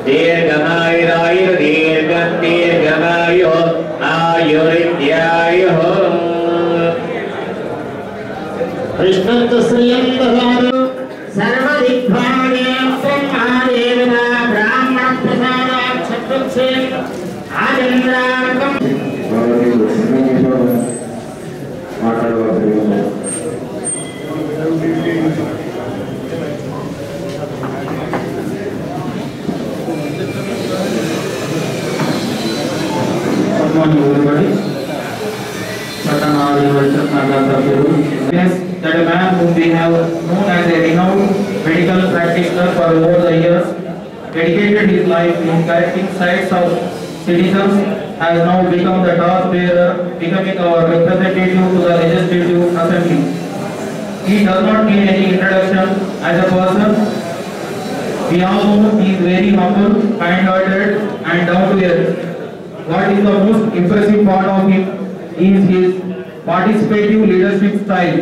दीर्घमायुरायुर्दीर्घमायो आयो वैद्यायः कृष्णतश्रियं ददातु सर्वदिग्भागे ब्रह्मादेवता ब्राह्मणप्रसादात् चतुर्थे आचन्द्रार्कम् that a man whom we have known as a renowned medical practitioner for over the years, dedicated his life in correcting sights of citizens, has now become the torch bearer, becoming our representative to the Legislative Assembly. He does not need any introduction as a person. We all know he is very humble, kind-hearted and down to earth. What is the most impressive part of him is his participative leadership style,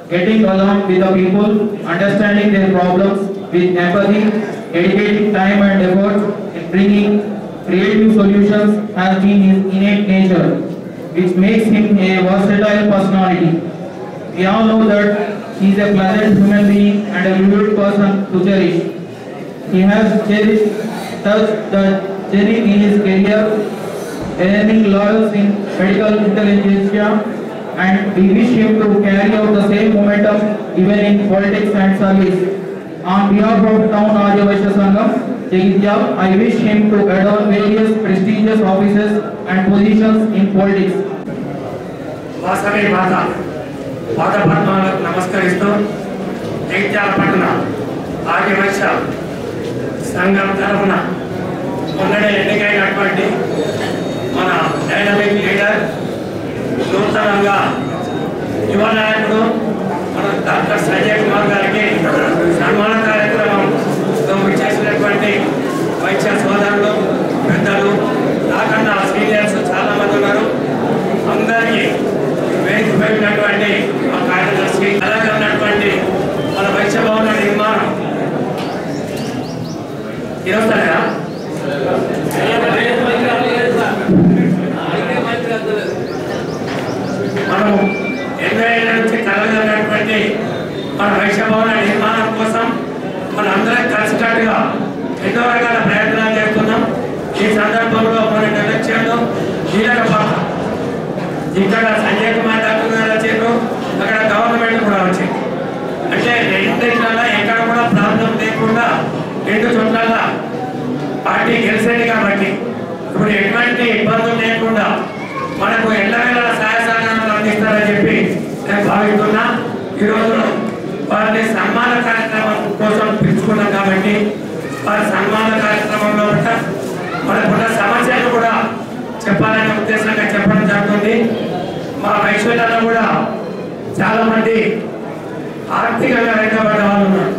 getting along with the people, understanding their problems with empathy, dedicating time and effort in bringing creative solutions has been his innate nature, which makes him a versatile personality. We all know that he is a pleasant human being and a vivid person to cherish. He has touched the journey in his career, earning laurels in medical intelligentsia, and we wish him to carry out the same momentum even in politics and service. On behalf of Town Arya Vaishya Sangam, Jagitya, I wish him to adorn various prestigious offices and positions in politics. Vasavi మాత పాదపద్మాలకు నమస్కరిస్తూ జగిత్యాల పట్టణ ఆర్య వైశ్య సంఘం తరఫున మొన్ననే ఎన్నికైనటువంటి మన dynamic leader, నూతనంగా యువ నాయకుడు మన డాక్టర్ సంజయ్ కుమార్ గారికి సన్మాన కార్యక్రమం చేసినటువంటి వైద్య సోదరులు, పెద్దలు, నాకన్నా సీనియర్స్ చాలా మంది ఉన్నారు. అందరికీ వేదిక పెట్టినటువంటి మా కార్యదర్శి, అలాగే ఉన్నటువంటి మన వైద్య భవన నిర్మాణం ఇరవస్తారా మనం 80 ఏళ్ళ నుంచి కలగలిగినటువంటి మన వైశ్య భవన నిర్మాణం కోసం మనందరం కలిసికట్టుగా ఎన్నో రకాల ప్రయత్నాలు చేస్తున్నాం. ఈ సందర్భంలో మన ఎలక్షన్లో కీలక పాత్ర ఇక్కడ సంజయ్ కుమార్ డాక్టర్ గారు వచ్చారు, అక్కడ గవర్నమెంట్ కూడా వచ్చింది. అంటే రెండింటిలో ఎక్కడ కూడా ప్రాబ్లం లేకుండా రెండు చోట్ల పార్టీ గెలిచేది కాబట్టి ఇప్పుడు ఎటువంటి ఇబ్బందులు లేకుండా మనకు ఎల్లవేళ సహాయ సహకారాలు అందిస్తారని చెప్పి నేను భావిస్తున్నా. ఈరోజు వారిని సన్మాన కార్యక్రమం కోసం పిలుచుకున్నాం కాబట్టి వారి సన్మాన కార్యక్రమంలో మనకున్న సమస్యలు కూడా చెప్పాలనే ఉద్దేశంగా చెప్పడం జరుగుతుంది. మా వైశ్యులలో కూడా చాలామంది ఆర్థికంగా వెనుకబడ్డ వాళ్ళు ఉన్నారు.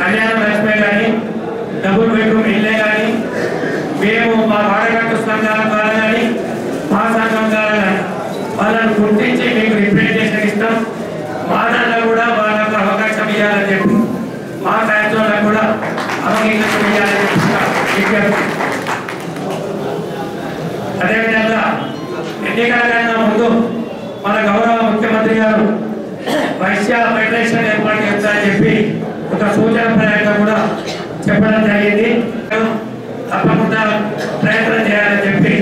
కళ్యాణ లక్ష్మి కానీ, డబుల్ బెడ్రూమ్ ఇల్లే కానీ, మేము మా వాడగట్టు సంఘాల ద్వారా కానీ, మా సంఘం ద్వారా కానీ వాళ్ళని గుర్తించి మీకు రిప్రజెంటేషన్ ఇస్తాం. మా దాంట్లో కూడా వాళ్ళకు అవకాశం ఇవ్వాలని చెప్పి, మా సాయంత్రంలో కూడా అవకాశం ఇవ్వాలని చెప్పి. అదేవిధంగా ఎన్నికల కన్నా ముందు మన గౌరవ ముఖ్యమంత్రి గారు వైశ్య ఫెడరేషన్ ఏర్పాటు చేస్తారని చెప్పి ఒక సూచన ప్రయత్నం కూడా చెప్పడం జరిగింది. తప్పకుండా ప్రయత్నం చేయాలని చెప్పి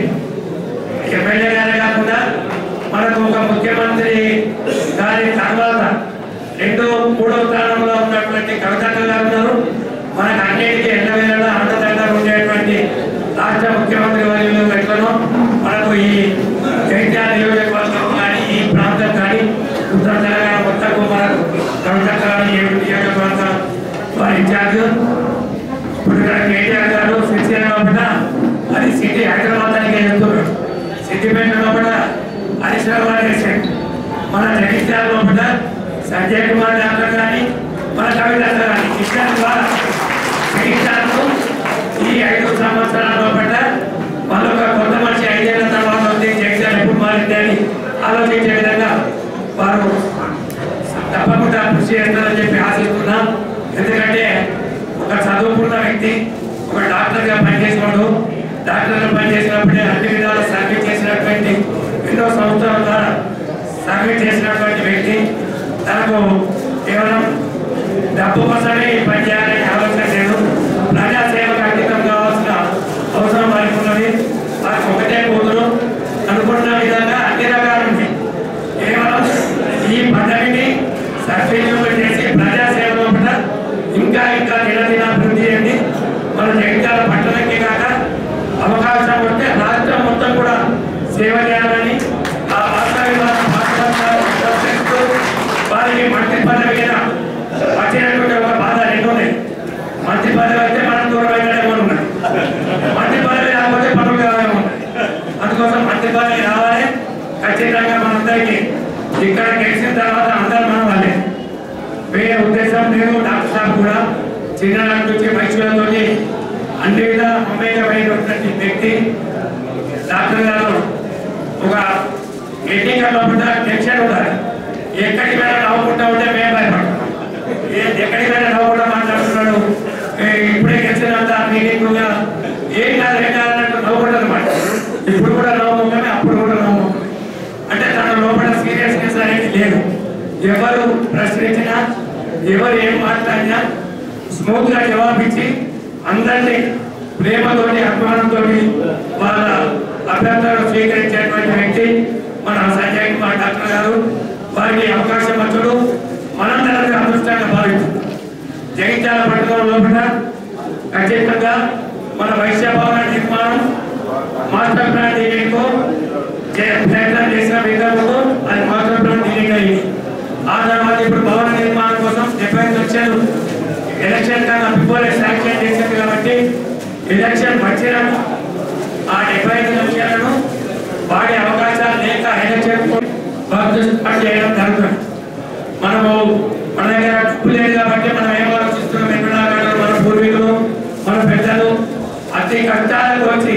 ఎమ్మెల్యే గారే కాకుండా మనకు ఒక ముఖ్యమంత్రి గారి తర్వాత 2, 3వ స్థానంలో ఉన్నటువంటి కవితక్క గారు ఉన్నారు. మనకు అన్నిటికీ ఎల్లవేళ అండదండగా ఉండేటువంటి రాష్ట్ర ముఖ్యమంత్రి వర్యులు ఎట్లనో మనకు ఈ జగిత్యాల నియోజకవర్గం కానీ, ఈ ప్రాంతం కానీ, ఉత్తర తెలంగాణ మొత్తం మనకు కవితక్క గారు 7 నియోజకవర్గం వారి ఇన్ఛార్జ్. ఇప్పుడు ఇక్కడ కేటీఆర్ గారు శ్రీశైలం లోపల అది సిటీ హైదరాబాద్ అని చెప్తున్నారు, సిద్దిపేట లోపల హరీశ్రాబాద్ చేశారు. మన జగిత్యాల లోపల సంజయ్ కుమార్ డాక్టర్ కానీ, మన కవితక్క కానీ ఇద్దరు ద్వారా జగిత్యాలను ఈ 5 సంవత్సరాల లోపల వాళ్ళొక కొత్త మనిషి 5 ఏళ్ల తర్వాత ఉంది జగిత్యాల ఎప్పుడు మారింది అని ఆలోచించే విధంగా వారు తప్పకుండా కృషి చేస్తారని చెప్పి ఆశిస్తున్నాం. ఎందుకంటే ఒక చదువుకున్న వ్యక్తి, ఒక డాక్టర్గా పనిచేసినప్పుడు, డాక్టర్గా పనిచేసినప్పుడే అన్ని విధాలు సర్వీస్ చేసినటువంటి ఎన్నో సంవత్సరాల ద్వారా సర్వీస్ చేసినటువంటి వ్యక్తి. తనకు కేవలం డబ్బు కోసమే పనిచేయాలని ఆలోచన లేదు. ప్రజాసేవకు అంకితం కావాల్సిన అవసరం వారికి ఉన్నది. వారికి ఒకటే కూతురు. అనుకున్న విధంగా అన్ని రకాల ఉంది. కేవలం ఈ పదవిని సద్వినియోగం చేసి ప్రజాసేవలో కూడా ఇంకా ఇంకా నిరదినాభివృద్ధి చేయండి. మన జగిత్యాల పట్టణంకే కాక అవకాశం వస్తే రాష్ట్రం మొత్తం కూడా సేవ చేయాలని ఆ వారికి మంత్రి పదవి వచ్చినటువంటి ఒక బాధ రెండు ఉన్నాయి. మంత్రి పదవి అయితే మనం దూరం అయితేనే ఉన్నాయి. మంత్రి పదవి రాకపోతే పనులు కావాలేమో ఉన్నాయి. అందుకోసం మంత్రి పదవి రావాలి. ఖచ్చితంగా మనందరికీ ఇక్కడ గెలిచిన తర్వాత అందరూ మనం వాళ్ళే. వేరే ఉద్దేశం లేదు. డాక్టర్ సాబ్ కూడా చిన్ననాటి నుంచి వైద్యులతో అన్ని విధాల మమేకమైనటువంటి వ్యక్తి. డాక్టర్ గారు ఒక ఎన్నికల్లో కూడా టెన్షన్ ఉండాలి. ఎక్కడికి వెళ్ళా నవ్వుకుంటా ఉంటే మేము భయపడతాం. ఎక్కడికి వెళ్ళా నవ్వుకుంటా మాట్లాడుతున్నాడు. ఇప్పుడే గెలిచినంత మీటింగ్గా ఏం కాదన్నట్టు నవ్వుకుంటారు అన్నమాట. ఇప్పుడు కూడా నవ్వుకుంటామే, అప్పుడు కూడా నవ్వుకుంటాం. అంటే తన లోపల సీరియస్నెస్ అనేది లేదు. ఎవరు ప్రశ్నించినా ఎవరు ఏం మాట్లాడినా స్మూత్ గా జవాబిచ్చి అందరినీ ప్రేమతోటి అభిమానంతో వాళ్ళ అభ్యర్థులను స్వీకరించేటువంటి వ్యక్తి మన సంజయ్ కుమార్ డాక్టర్ గారు. వారికి అవకాశం వచ్చుడు మనందరికీ అదృష్టంగా భావించారు. జగిత్యాల పట్టణం లోపల ఖచ్చితంగా మన వైశ్య భవన నిర్మాణం మాస్టర్ ప్లాన్ డిజైన్కు ప్రయత్నం చేసిన విధానంలో అది మాస్టర్ ప్లాన్ డిజైన్ అయింది. ఆ తర్వాత ఇప్పుడు భవన నిర్మాణం కోసం 75 లక్షలు ఎలక్షన్ కన్నా బిఫోర్ శాంక్షన్ చేసింది కాబట్టి ఎలక్షన్ వచ్చిన ఆ 75 లక్షలను వాడే అవకాశాలు లేక ఎలక్షన్ చేయడం జరుగుతుంది. మనము మన దగ్గర డబ్బు లేదు కాబట్టి మనం ఏం ఆలోచిస్తున్నాం ఎక్కడ మన పూర్వీకులు మన పెద్దలు అతి కష్టాలకు వచ్చి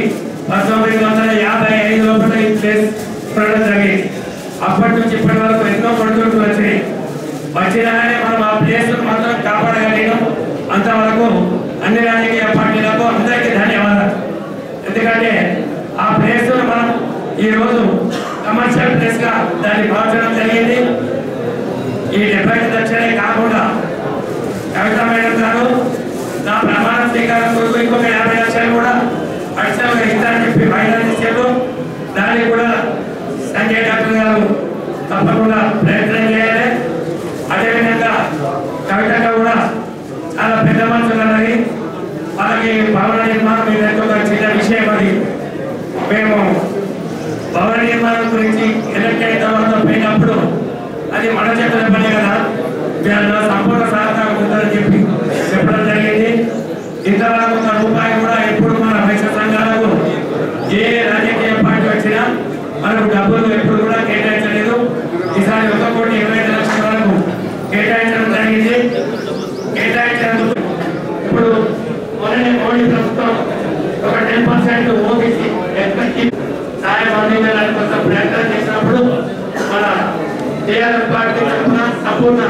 1955 లోపల ఈ ప్లేస్ ఉండడం జరిగింది. అప్పటి నుంచి ఇప్పటి వరకు ఎన్నో పడుతుంటూ వచ్చినాయి. వచ్చినాగానే మనం ఆ ప్లేస్ మాత్రం కాపాడగలిగాం. అంతవరకు అన్ని రాజకీయ పార్టీలకు అందరికీ ధన్యవాదాలు. ఎందుకంటే ఆ ప్లేస్ మనం ఈరోజు కమర్షియల్ ప్లేస్ గా దాన్ని మార్చడం జరిగింది. ఈ 75 లక్షలే కాకుండా కవిత మేడం గారు నా ప్రమాణ స్వీకారం కొరకు ఇంకొక 50 లక్షలు కూడా అడిషనల్గా ఇస్తారని చెప్పి వాయిదా ఇచ్చారు. దానికి కూడా సంజయ్ డాక్టర్ గారు తప్పకుండా ప్రయత్నం చేయాలి. అదేవిధంగా కవితగా కూడా చాలా పెద్ద మనసులు అన్నది వాళ్ళకి భవన నిర్మాణం మీద ఒక చిన్న విషయం. అది మేము భవన నిర్మాణం గురించి ఎలక్ట్ అయిన తర్వాత పోయినప్పుడు అది మన చేతుల పని కదా, నా సంపూర్ణ సహకారం ఉందని చెప్పి చెప్పడం జరిగింది. ఇంతవరకు రూపాయి కూడా ఎప్పుడు మన వైశ్య సంఘాలకు ఏ రాజకీయ పార్టీ వచ్చినా మనకు డబ్బులు ఎప్పుడు కూడా కేటాయించలేదు. ఈసారి 1,25 లక్షల వరకు కేటాయించడం జరిగింది. కేటాయించినందుకు ఇప్పుడు మోడీ ప్రభుత్వం ఒక 10% ఓబీసీ ఎస్పీ సాయం అందించడానికి కొంత ప్రయత్నం చేసినప్పుడు మన టీఆర్ఎస్ పార్టీ తరఫున సంపూర్ణ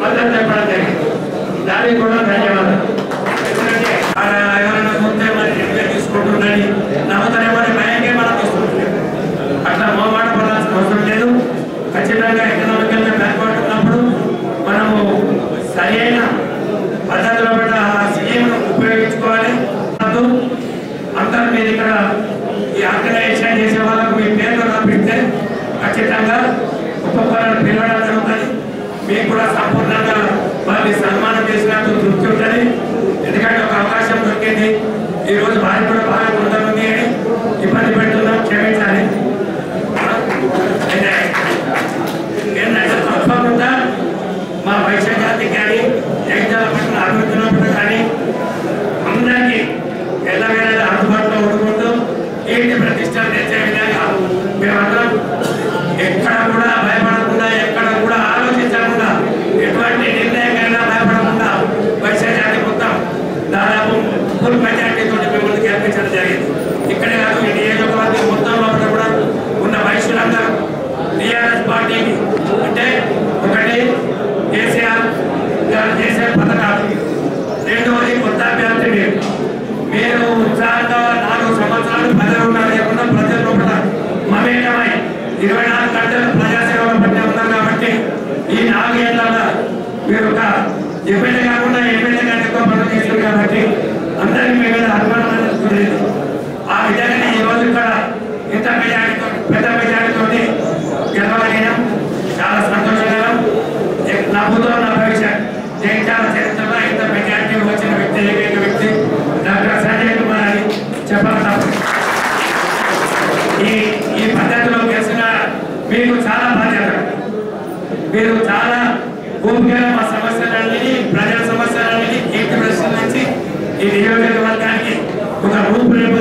మద్దతు తెప్పడం జరిగింది. దానికి కూడా ధన్యవాదాలు. ఎందుకంటే ఎవరైనా చూస్తే మరి ఎంపీ తీసుకుంటుందని నమ్ముతారేమో భయంగా మనం తీసుకుంటున్నాం. అట్లా మోమాట పడాల్సిన అవసరం లేదు. ఖచ్చితంగా ఎకనామికల్ గా బ్యాక్వర్డ్ ఉన్నప్పుడు మనము సరైన పద్ధతిలో పడ్డ ఆ స్కీమ్ను ఉపయోగించుకోవాలి. అందరూ మీరు ఇక్కడ ఈ ఆర్గనైజేషన్ చేసే వాళ్ళకు మీ పేర్లు రాపిస్తే ఖచ్చితంగా ఒక్కొక్కరు పిలవడం జరుగుతుంది. మీకు కూడా సంపూర్ణంగా వారిని సన్మానం చేసినట్టు తృప్తి ఉంటుంది. ఎందుకంటే ఒక అవకాశం దొరికింది. ఈరోజు వారికి కూడా బాగా కొంతమంది అని ఇబ్బంది పెడుతున్నాం, క్షమించాలి. ఏంటంటే తప్పకుండా మా వైశ్య జాతికి కానీ జగిత్యాల పట్ల అభివృద్ధిలో కానీ అందరికీ ఎల్లవేళ అందుబాటులో ఉండుకుంటూ ఏంటి ప్రతిష్టలు తెచ్చే విధంగా మేమందరం ఎక్కడ కూడా భయపడకుండా ఎక్కడ కూడా ఆలోచించకుండా ఎటువంటి నిర్ణయమైనా భయపడకుండా వైశ్య జాతి మొత్తం దాదాపు ఫుల్ మెజార్టీతో మిమ్మల్ని గెలిపించడం జరిగింది. ఇక్కడే కాదు ఈ నియోజకవర్గం మొత్తం లోపల కూడా ఉన్న వైశ్యులందరూ టీఆర్ఎస్ పార్టీకి అంటే ఒకటి కేసీఆర్ గారు చేసే పథకాలు, రెండవది కొత్త అభ్యర్థి మీరు ఉత్సాహంగా 4 సంవత్సరాలు ప్రజలు లేకుండా ప్రజల లోపల మమేకమై 24 గంటలు ప్రజాసేవలో పట్టే ఉన్నాం కాబట్టి ఈ 4 ఏళ్ళ మీరు ఒక ఎమ్మెల్యే కాకుండా ఎమ్మెల్యే కంటే ఎక్కువ పనులు చేస్తారు కాబట్టి అందరికీ మీ మీద అభిమానం అనేది ఆ విధంగానే ఈ రోజు ఇక్కడ ఇంత మెజారిటీతో పెద్ద మెజారిటీతో గెలవగలిగినాం. చాలా సంతోషకరం. నా భూతం నా భవిష్యత్ జగిత్యాల చరిత్రలో ఇంత మెజారిటీ వచ్చిన వ్యక్తి ఏకైక వ్యక్తి డాక్టర్ సంజయ్ కుమార్ అని చెప్పాలి. ఈ పద్ధతిలో గెలిచిన మీకు చాలా బాధ్యత. మీరు చాలా భూమిగా మా సమస్యలన్నీ ప్రజల సమస్యలన్నీ కీర్తి ప్రశ్నించి ఈ నియోజకవర్గానికి ఒక రూపురేఖ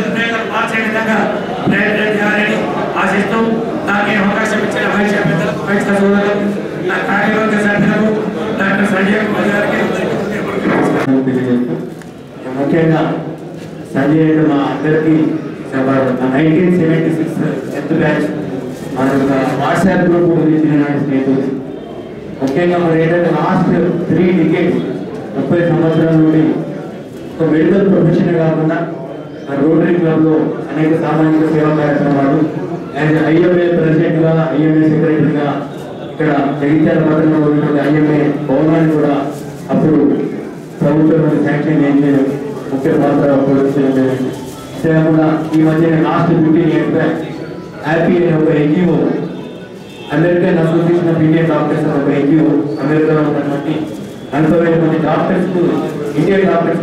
మార్చే విధంగా ప్రయత్నం చేయాలని ఆశిస్తూ నాకు ఈ అవకాశం ఇచ్చిన వైద్య పెద్దలకు వైద్య సోదరులకు నా కార్యవర్గ సభ్యులకు డాక్టర్ సంజయ్ కుమార్ గారికి ముఖ్యంగా సంజయ్ మా అందరికీ 1976 10th బ్యాచ్ మన వాట్సాప్ గ్రూప్ గురించి స్నేహితులు ముఖ్యంగా మరి ఏంటంటే లాస్ట్ 3 decades 30 సంవత్సరాల నుండి ఒక మెడికల్ ప్రొఫెషన్ కాకుండా రోటరీ క్లబ్లో అనేక సామాజిక సేవా కార్యక్రమాలు అండ్ ఐఎంఏ ప్రెసిడెంట్గా ఐఎంఏ సెక్రటరీగా ఇక్కడ జగిత్యాల పట్టణంలో ఉన్నటువంటి ఐఎంఏ భవనాన్ని కూడా అప్పుడు ప్రభుత్వం శాంక్షన్ చేసే ముఖ్య పాత్ర పోషించడం. అంతేకాకుండా ఈ మధ్య లాస్ట్ 15 years బ్యాక్ హ్యాపీ అనే ఒక NGO American association of Indian doctors అనే ఒక ఎన్జిఓ అమెరికాలో ఉన్నటువంటి 40,000 మంది డాక్టర్స్ ఇండియన్ డాక్టర్స్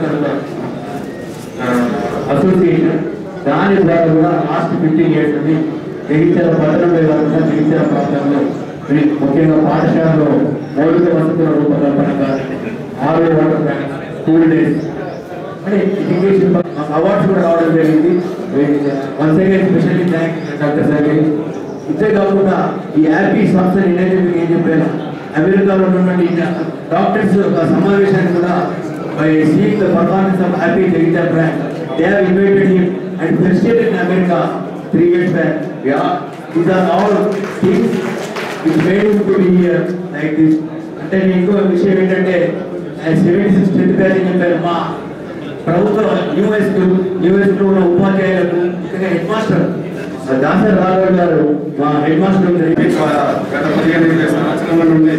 అసోసియేషన్ దాని ద్వారా కూడా లాస్ట్ 15 years నుండి జగిత్యాల పట్టణంలో కాకుండా జగిత్యాల ప్రాంతంలో ముఖ్యంగా పాఠశాలలో మౌలిక వసతుల రూపకల్పనగా ఆరోగ్య వాటర్ బ్యాంక్ స్కూల్ డేస్ అంటే ఎడ్యుకేషన్ అవార్డ్స్ కూడా రావడం జరిగింది. Once again specially thank doctor Sagar. ఇంతే కాకుండా ఈ హ్యాపీ సంస్థ నేనైతే మీకు ఏం చెప్పాను, అమెరికాలో ఉన్నటువంటి డాక్టర్స్ ఒక సమావేశాన్ని కూడా by seeing the performance of Happy Jagita brand, they have invited him and presented in America 3 years back. Yeah, these are all things which made him to be here like this. అంటే ఇంకో విషయం ఏంటంటే 76 10th batch అని చెప్పారు. మా ప్రభుత్వ యూఎస్లో ఉన్న ఉపాధ్యాయులకు ముఖ్యంగా హెడ్ మాస్టర్ దాసర్ రాఘవ్ గారు మా హెడ్ మాస్టర్ గత 15 సంవత్సరాల నుండి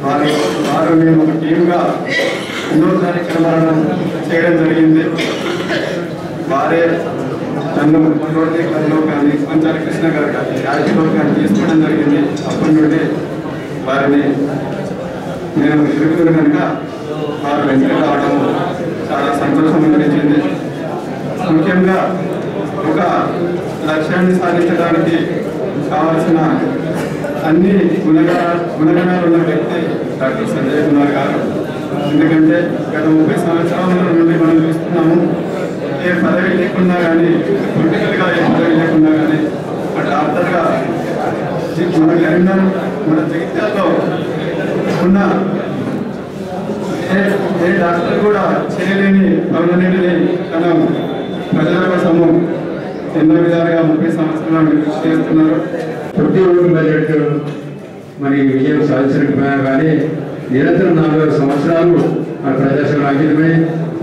వారు మేము ఒక టీమ్గా ఎన్నో కార్యక్రమాలను చేయడం జరిగింది. వారే నన్ను రోటరీ క్లబ్లో కానీ పంచాల కృష్ణ గారు కానీ రాజకీయంలో కానీ తీసుకోవడం జరిగింది. అప్పటి నుండి వారిని నేను ఎదుగుతున్న కనుక వారు వెంటనే రావడం చాలా సంతోషం అనిపించింది. ముఖ్యంగా ఒక లక్ష్యాన్ని సాధించడానికి కావాల్సిన అన్ని గుణగణాలు ఉన్న వ్యక్తి డాక్టర్ సంజయ్ కుమార్ గారు. ఎందుకంటే గత 30 సంవత్సరాల నుండి మనం చూస్తున్నాము, ఏ పదవి లేకుండా కానీ పొలిటికల్గా ఏ పదవి లేకుండా కానీ డాక్టర్గా మన కరీంనగర్ మన జగిత్యాలలో ఉన్న ఏ డాక్టర్ కూడా చేయలేని పనులన్నింటినీ తన ప్రజల కోసము ఎన్నో విధాలుగా 30 సంవత్సరాలు కృషి చేస్తున్నారు. ప్రతి ఓటు బడ్జెట్ మరి విజయం సాధించకపోయినా కానీ నిరంతరం 4 సంవత్సరాలు ప్రజాసేవలు అంకితమై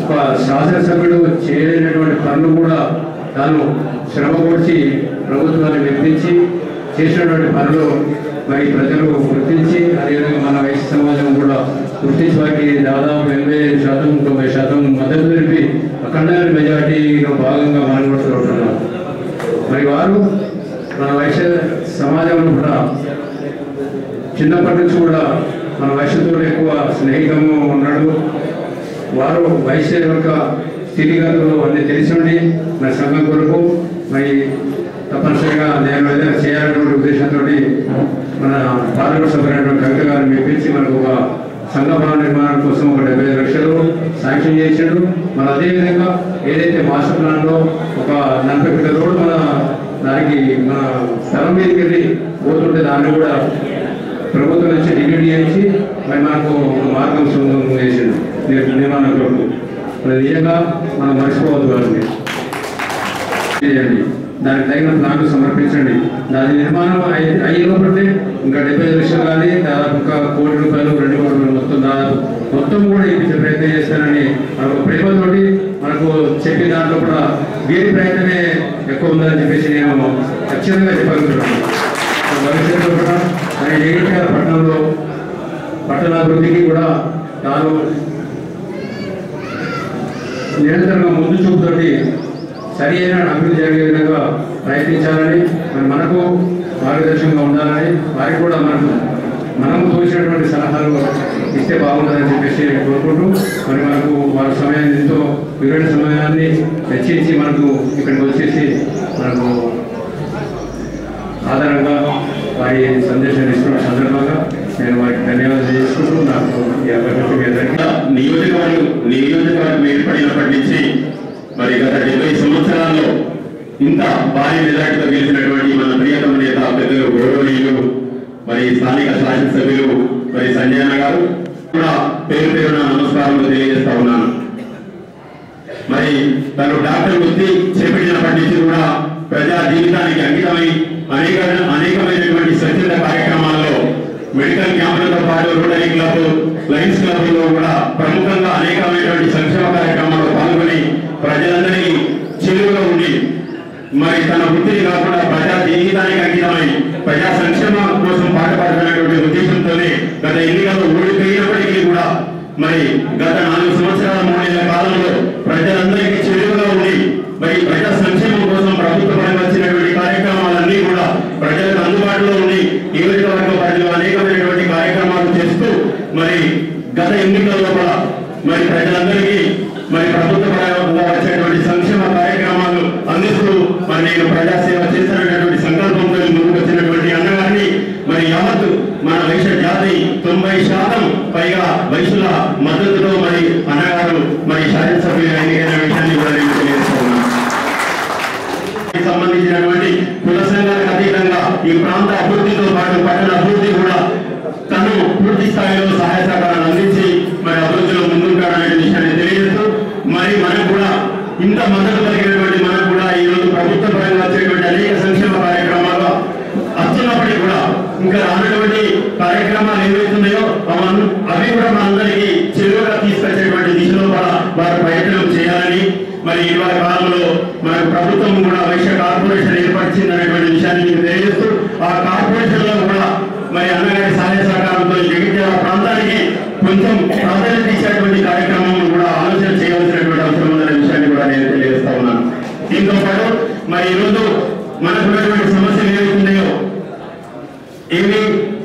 ఒక శాసనసభ్యుడు చేయలేనటువంటి పనులు కూడా తాను శ్రమ కూర్చి ప్రభుత్వాన్ని మెప్పించి చేసినటువంటి పనులు మరి ప్రజలు గుర్తించి అదేవిధంగా మన వైశ్య సమాజం కూడా గుర్తించి వారికి దాదాపు 85% 90% మద్దతు తెలిపి అఖండ మెజార్టీలో భాగంగా మనం కూడా చూస్తున్నాం. మరి వారు మన వైశ్య సమాజంలో కూడా చిన్నప్పటి నుంచి కూడా మన వైశ్యతో ఎక్కువ స్నేహితంగా ఉన్నాడు. వారు వైశ్య యొక్క స్థితిగతులు అన్ని తెలిసి ఉండి మన సంఘం కొరకు మరి తప్పనిసరిగా నేను ఏదైనా చేయాలనే ఉద్దేశంతో మన పార్లమెంట్ సభ్యులైనటువంటి కవిత గారిని మెప్పించి మనకు ఒక సంఘ భవన నిర్మాణం కోసం ఒక 75 లక్షలు శాంక్షన్ చేసాడు. మన అదేవిధంగా ఏదైతే మాస్టర్ ప్లాన్లో ఒక 40 ఫీట్ల రోడ్డు మన దానికి మన స్థలం మీదకి వెళ్ళి పోతుంటే దాన్ని కూడా ప్రభుత్వం నుంచి డిగ్రీ చేయించి మరి మనకు మార్గం సొంతం చేసాడు నిర్మాణం కొరకు. నిజంగా మనం మర్చిపోవద్దు వారిని చేయండి, దానికి తగిన ప్లాన్ సమర్పించండి. దాని నిర్మాణం అయ్యేలోపంటే ఇంకా 75 లక్షలు కానీ దాదాపు ఇంకా ₹1 కోటి 2 కోట్లు మొత్తం దాదాపు మొత్తం కూడా ఇప్పించే ప్రయత్నం చేస్తానని మనకు ప్రేమతోటి మనకు చెప్పిన దాంట్లో కూడా వీరి ప్రయత్నమే ఎక్కువ ఉందని చెప్పేసి నేను ఖచ్చితంగా చెప్పగలుగుతున్నాను. జగిత్యాల పట్టణంలో పట్టణాభివృద్ధికి కూడా తాను నిరంతరంగా ముందు చూపుతోటి సరి అయిన అభివృద్ధి జరిగే విధంగా ప్రయత్నించాలని మనకు మార్గదర్శకంగా ఉండాలని వారికి కూడా మనం తోచినటువంటి సలహాలు ఇస్తే బాగుంటుందని చెప్పేసి కోరుకుంటూ మరి మనకు వారి సమయాన్ని ఎంతో విలువైన సమయాన్ని వెచ్చించి మనకు ఇక్కడికి వచ్చేసి మనకు ఆధారంగా వారి సందేశాన్ని ఇస్తున్న సందర్భంగా నేను వారికి ధన్యవాదాలు చేసుకుంటూ నాకు ఈ అవకాశం నియోజకవర్గం ఏర్పడినప్పటి నుంచి మరి గత 70 సంవత్సరాల్లో ఇంత భారీ మెజార్టీతో గెలిచినటువంటి మన ప్రియతమ నేత పెద్దలు గౌరవనీయులు మరి స్థానిక శాసనసభ్యులు మరి సంజయ్ అన్న గారు కూడా పేరు పేరున నమస్కారాలు తెలియజేస్తా ఉన్నాను. మరి తను డాక్టర్ వృత్తి చేపట్టినప్పటి నుంచి కూడా ప్రజా జీవితానికి అంకితమై అనేకమైనటువంటి స్వచ్ఛంద కార్యక్రమాల్లో మెడికల్ క్యాంపులతో పాటు రోటరీ క్లబ్, లయన్స్ క్లబ్లో కూడా ప్రముఖంగా అనేకమైనటువంటి సంక్షేమ కార్యక్రమాల్లో పాల్గొని ప్రజలందరికీ చెరువుగా ఉండి మరి తన వృత్తిని కాకుండా ప్రజా జీవితానికి అంకితమై ప్రజా సంక్షేమం కోసం పాటుపడుతున్నటువంటి ఉద్దేశంతోనే గత ఎన్నికల్లో ఓడిపోయినప్పటికీ కూడా మరి గత 4 సంవత్సరాల 3 నెలల కాలంలో ప్రజలందరికీ చెరువుగా ఉండి మరి ప్రజా సంక్షేమం కోసం ప్రభుత్వం వచ్చినటువంటి కార్యక్రమాలన్నీ కూడా ప్రజలకు అందుబాటులో ఉండి నియోజకవర్గ పరిధిలో అనేకమైనటువంటి కార్యక్రమాలు చేస్తూ మరి గత ఎన్నికల్లో కూడా మరి ప్రజలందరికీ మరి ప్రభుత్వ పరంగా వచ్చేటువంటి సంక్షేమ కార్యక్రమాలు అందిస్తూ మరి నేను ప్రజాసేవ చేస్తున్నటువంటి సంకల్పంతో ముందుకు వచ్చినటువంటి అన్నగారిని మరి యావత్ మన వైశ్య జాతి 90% పైగా వైశ్యుల మద్దతుతో మరి అన్నగారు మరి శాసనసభ్యులు ఎన్నికైన విషయాన్ని కూడా నేను తెలియజేస్తున్నాను. సంబంధించినటువంటి కుల సంఘాలకు అతీతంగా ఈ ప్రాంత అభివృద్ధితో పాటు పట్టణ అభివృద్ధి కూడా తను పూర్తి స్థాయిలో సహాయ సహకారాలు అందించి మరి అభివృద్ధిలో ముందుంటాడనే విషయాన్ని తెలియజేస్తూ మరి మనకు కూడా ఇంత మద్దతు కలిగినటువంటి మనకు కూడా ఈ రోజు ప్రభుత్వ పరంగా వచ్చేటువంటి అనేక సంక్షేమ కార్యక్రమాలు వస్తున్నప్పటికీ కూడా ఇంకా రానటువంటి కార్యక్రమాలు ఏవైతున్నాయో అవి కూడా మనందరికీ చెరువుగా తీసుకొచ్చేటువంటి దిశలో కూడా వారు ప్రయత్నం చేయాలని మరి ఇటీవల కాలంలో మనకు ప్రభుత్వం కూడా వైశ్య కార్పొరేషన్ ఏర్పరిచింది అనేటువంటి విషయాన్ని మీకు తెలియజేస్తూ ఆ కార్పొరేషన్ లో కూడా మరి అన్నగారి సహాయ సహకారంతో జగిత్యాల ప్రాంతానికి కొంచెం ప్రాధాన్యత ఇచ్చేటువంటి కార్యక్రమం కూడా ఆలోచన చేయవలసినటువంటి అవసరం ఉందనే విషయాన్ని కూడా నేను తెలియజేస్తా ఉన్నాను. దీంతో పాటు మరి ఈరోజు మనకున్నటువంటి సమస్యలు ఏవైతున్నాయో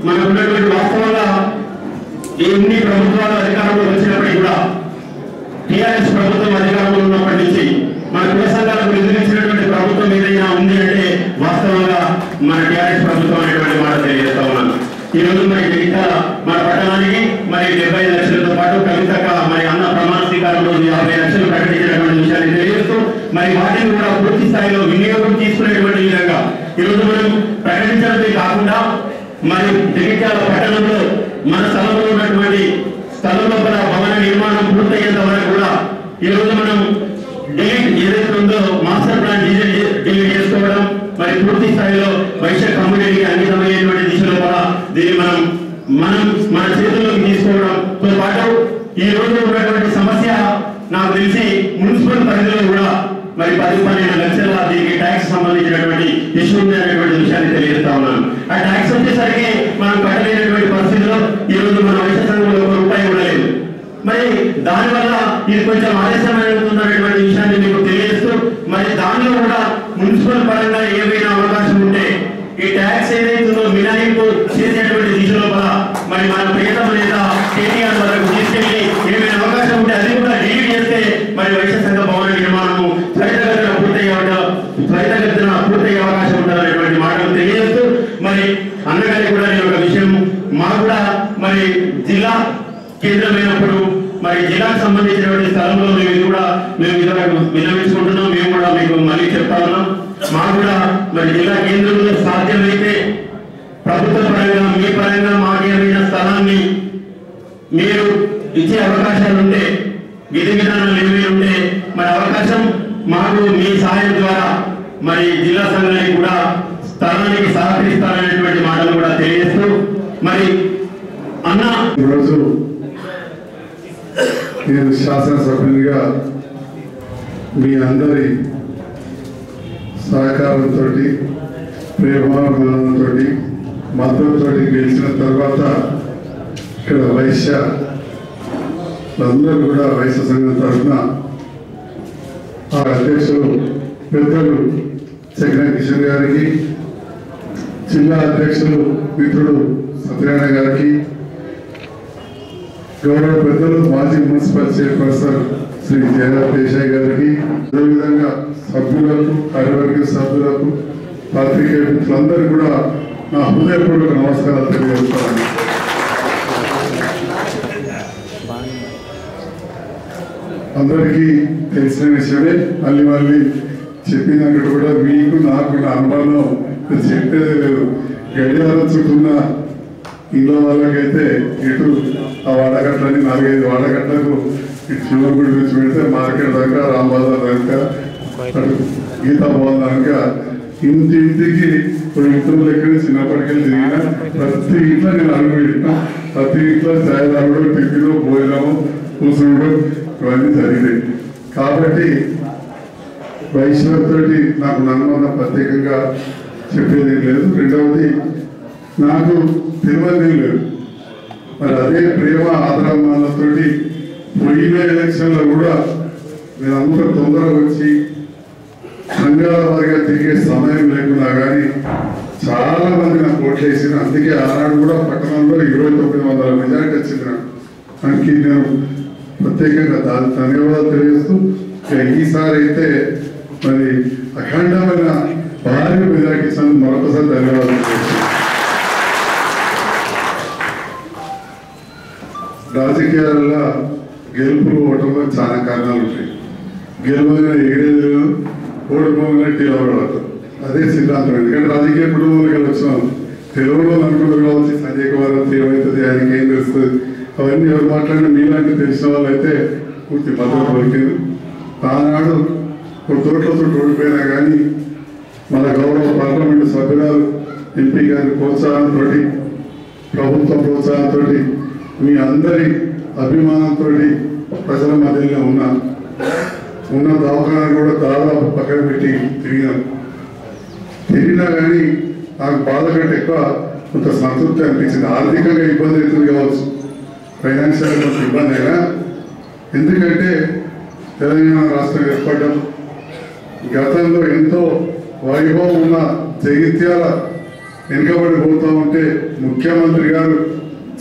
మనకున్నటువంటి వాస్తవంగా ఎన్ని ప్రభుత్వాలు అధికారంలో వచ్చినప్పటికీ కూడా టీఆర్ఎస్ ప్రభుత్వం అధికారంలో ఉన్నప్పటి నుంచి మన కుల సంఘాలకు నిధులించినటువంటి ప్రభుత్వం ఏదైనా ఉంది అంటే వాస్తవంగా మన టీఆర్ఎస్ ప్రభుత్వం అనేటువంటి మాట తెలియజేస్తా ఉన్నాను. ఈ రోజు మరి జగిత్యాల మన పట్టణానికి మరి 75 లక్షలతో పాటు కవితక మరి అన్న ప్రమాణ స్వీకారం రోజు 50 లక్షలు ప్రకటించినటువంటి విషయాన్ని తెలియజేస్తూ మరి వాటిని కూడా పూర్తి స్థాయిలో వినియోగం తీసుకునేటువంటి విధంగా ఈ రోజు మనం ప్రకటించడమే కాకుండా మరి జగిత్యాల పట్టణంలో మన స్థలంలో ఉన్నటువంటి స్థలం లోపల భవన నిర్మాణం పూర్తయ్యేంత వరకు కూడా ఈ రోజు మనం డిలీట్ ఏదైతే ఉందో మాస్టర్ ప్లాన్ డిలీట్ చేసుకోవడం మరి పూర్తి స్థాయిలో వైశ్య కమ్యూనిటీకి అంకితమయ్యేటువంటి దిశలో కూడా దీన్ని మనం మన చేతుల్లోకి తీసుకోవడంతో పాటు ఈ రోజు ఉన్నటువంటి సమస్య నాకు తెలిసి మున్సిపల్ పరిధిలో కూడా మరి 10-12 లక్షల దీనికి ట్యాక్స్ సంబంధించినటువంటి ఇష్యూ ఉంది అనేటువంటి విషయాన్ని తెలియజేస్తా ఉన్నాను. ఆ ట్యాక్స్ వచ్చేసరికి మనం కట్టలేనటువంటి పరిస్థితిలో ఈ రోజు మన వైశ్య సంఘంలో ₹1 కూడా లేదు. మరి దానివల్ల ఇది కొంచెం ఆలస్యమైనటువంటి విషయాన్ని మీకు తెలియజేస్తూ మరి దానిలో కూడా మున్సిపల్ పరంగా ఏమైనా అవకాశం ఉంటే ఈ ట్యాక్స్ ఏదైతుందో మినహాయింపు చేసేటువంటి దిశలో మరి మన ప్రియతమ నేత కేటీఆర్ వరకు తీసుకెళ్లి ఏమైనా అవకాశం ఉంటే అది కూడా డిలీట్ చేస్తే మరి వైశ్య సంఘ భవన నిర్మాణము త్వరితగతిన పూర్తయ్యే అవకాశం ఉంటుందనేటువంటి మాటలు తెలియజేస్తూ మరి అన్నగారికి కూడా నేను ఒక విషయం మాకు కూడా మరి జిల్లా కేంద్రమైనప్పుడు మరి జిల్లాకు సంబంధించినటువంటి స్థలంలో మేము ఇదివరకు విన్నవించుకుంటున్నాం. మేము కూడా మీకు మళ్ళీ చెప్తా ఉన్నాం. మాకు కూడా మరి జిల్లా కేంద్రంలో సాధ్యమైతే ప్రభుత్వ పరంగా మీ పరంగా మాకేమైన స్థలాన్ని మీరు ఇచ్చే అవకాశాలు ఉంటే విధి విధానాలు ఏమి ఉంటే మరి అవకాశం మాకు మీ సహాయం ద్వారా మరి జిల్లా సంఘానికి కూడా స్థలానికి సహకరిస్తారనేటువంటి మాటలు కూడా తెలియజేస్తూ మరి అన్న ఈరోజు నేను శాసనసభ్యునిగా మీ అందరి సహకారంతో ప్రేమాభిమానంతో మద్దతుతో గెలిచిన తర్వాత ఇక్కడ వైశ్యులందరూ కూడా వైశ్య సంఘం తరఫున ఆ అధ్యక్షులు పెద్దలు చక్ర కిషన్ గారికి, జిల్లా అధ్యక్షులు మిత్రుడు సత్యనారాయణ గారికి, గౌరవ పెద్దలు మాజీ మున్సిపల్ చైర్పర్సన్ శ్రీ జయరాజ్ దేశాయ్ గారికి, అదేవిధంగా సభ్యులకు, కార్యవర్గ సభ్యులకు, పాత్రికేయ మిత్రులందరూ కూడా నా హృదయపూర్వక నమస్కారాలు తెలియజేస్తాను. అందరికీ తెలిసిన విషయమే, మళ్ళీ చెప్పినట్టు కూడా మీకు నాకు అనుమానం చెప్పేదే లేదు. గడియారం చుట్టూన్న ఇంట్లో వాళ్ళకైతే ఇటు ఆ వాడగట్లని 4-5 వాడగట్లకు ఇటు శివగుడి నుంచి పెడితే మార్కెట్ దాకా, రాంబజార్ దాకా, అటు గీతా భవన్ దాకా ఇంటింటికి మిత్రులు ఎక్కడ చిన్నప్పటికెళ్ళి తిరిగిన ప్రతి ఇంట్లో నేను అడుగుపెట్టిన. ప్రతి ఇంట్లో చాయ్ తాగడం, టిఫిన్, భోజనము, కూర్చుండడం ఇవన్నీ జరిగినాయి. కాబట్టి వైష్ణవుతోటి నాకు నన్ను ప్రత్యేకంగా చెప్పేది లేదు. రెండవది, నాకు తెలియదే లేదు. మరి అదే ప్రేమ ఆదరాలతోటి పోయిన ఎలక్షన్లో కూడా నేను అంత తొందరగా వచ్చి సంఘాల వారిగా తిరిగే సమయం లేకున్నా కానీ చాలా మంది నాకు ఓట్లు వేసిన. అందుకే ఆనాడు కూడా పట్టణంలో 2900 మెజారిటీ వచ్చింది నాకు. దానికి నేను ప్రత్యేకంగా ధన్యవాదాలు తెలియజేస్తూ, ఈసారి అయితే మరి అఖండమైన భారీ మెజారిటీ ఇచ్చిన మరొకసారి ధన్యవాదాలు తెలియజేస్తాను. రాజకీయాలలో గెలుపులు ఓటంలో చాలా కారణాలు ఉంటాయి. గెలుపుగా ఎగిరేది లేదు, ఓడిపోగా టీలో పడతారు. అదే సిద్ధాంతం. ఎందుకంటే రాజకీయ కుటుంబంలోకి వచ్చినాం, తెలుగులో అనుకుంటారు కావచ్చు సంజయ్ కుమార్ అంతా ఏమవుతుంది, ఆయనకి ఏం తెలుస్తుంది, అవన్నీ ఎవరు మాట్లాడినా మీలాంటి తెలిసిన వాళ్ళు అయితే పూర్తి మద్దతు దొరికింది. ఆనాడు ఒక తోటలతో ఓడిపోయినా కానీ మన గౌరవ పార్లమెంటు సభ్యురాలు ఎంపీ గారి ప్రోత్సాహంతో, ప్రభుత్వ ప్రోత్సాహంతో, మీ అందరి అభిమానంతో ప్రజల మధ్యలో ఉన్న దవాఖానాన్ని కూడా దాదాపు పక్కన పెట్టి తిరిగినా కానీ నాకు బాధ కంటే ఎక్కువ కొంత సంతృప్తి అనిపించింది. ఆర్థికంగా ఇబ్బంది అవుతుంది కావచ్చు, ఫైనాన్షియల్ కొంత ఇబ్బంది అయినా, ఎందుకంటే తెలంగాణ రాష్ట్రం ఏర్పడడం, గతంలో ఎంతో వైభవం ఉన్న జగిత్యాల వెనుకబడిపోతూ ఉంటే ముఖ్యమంత్రి గారు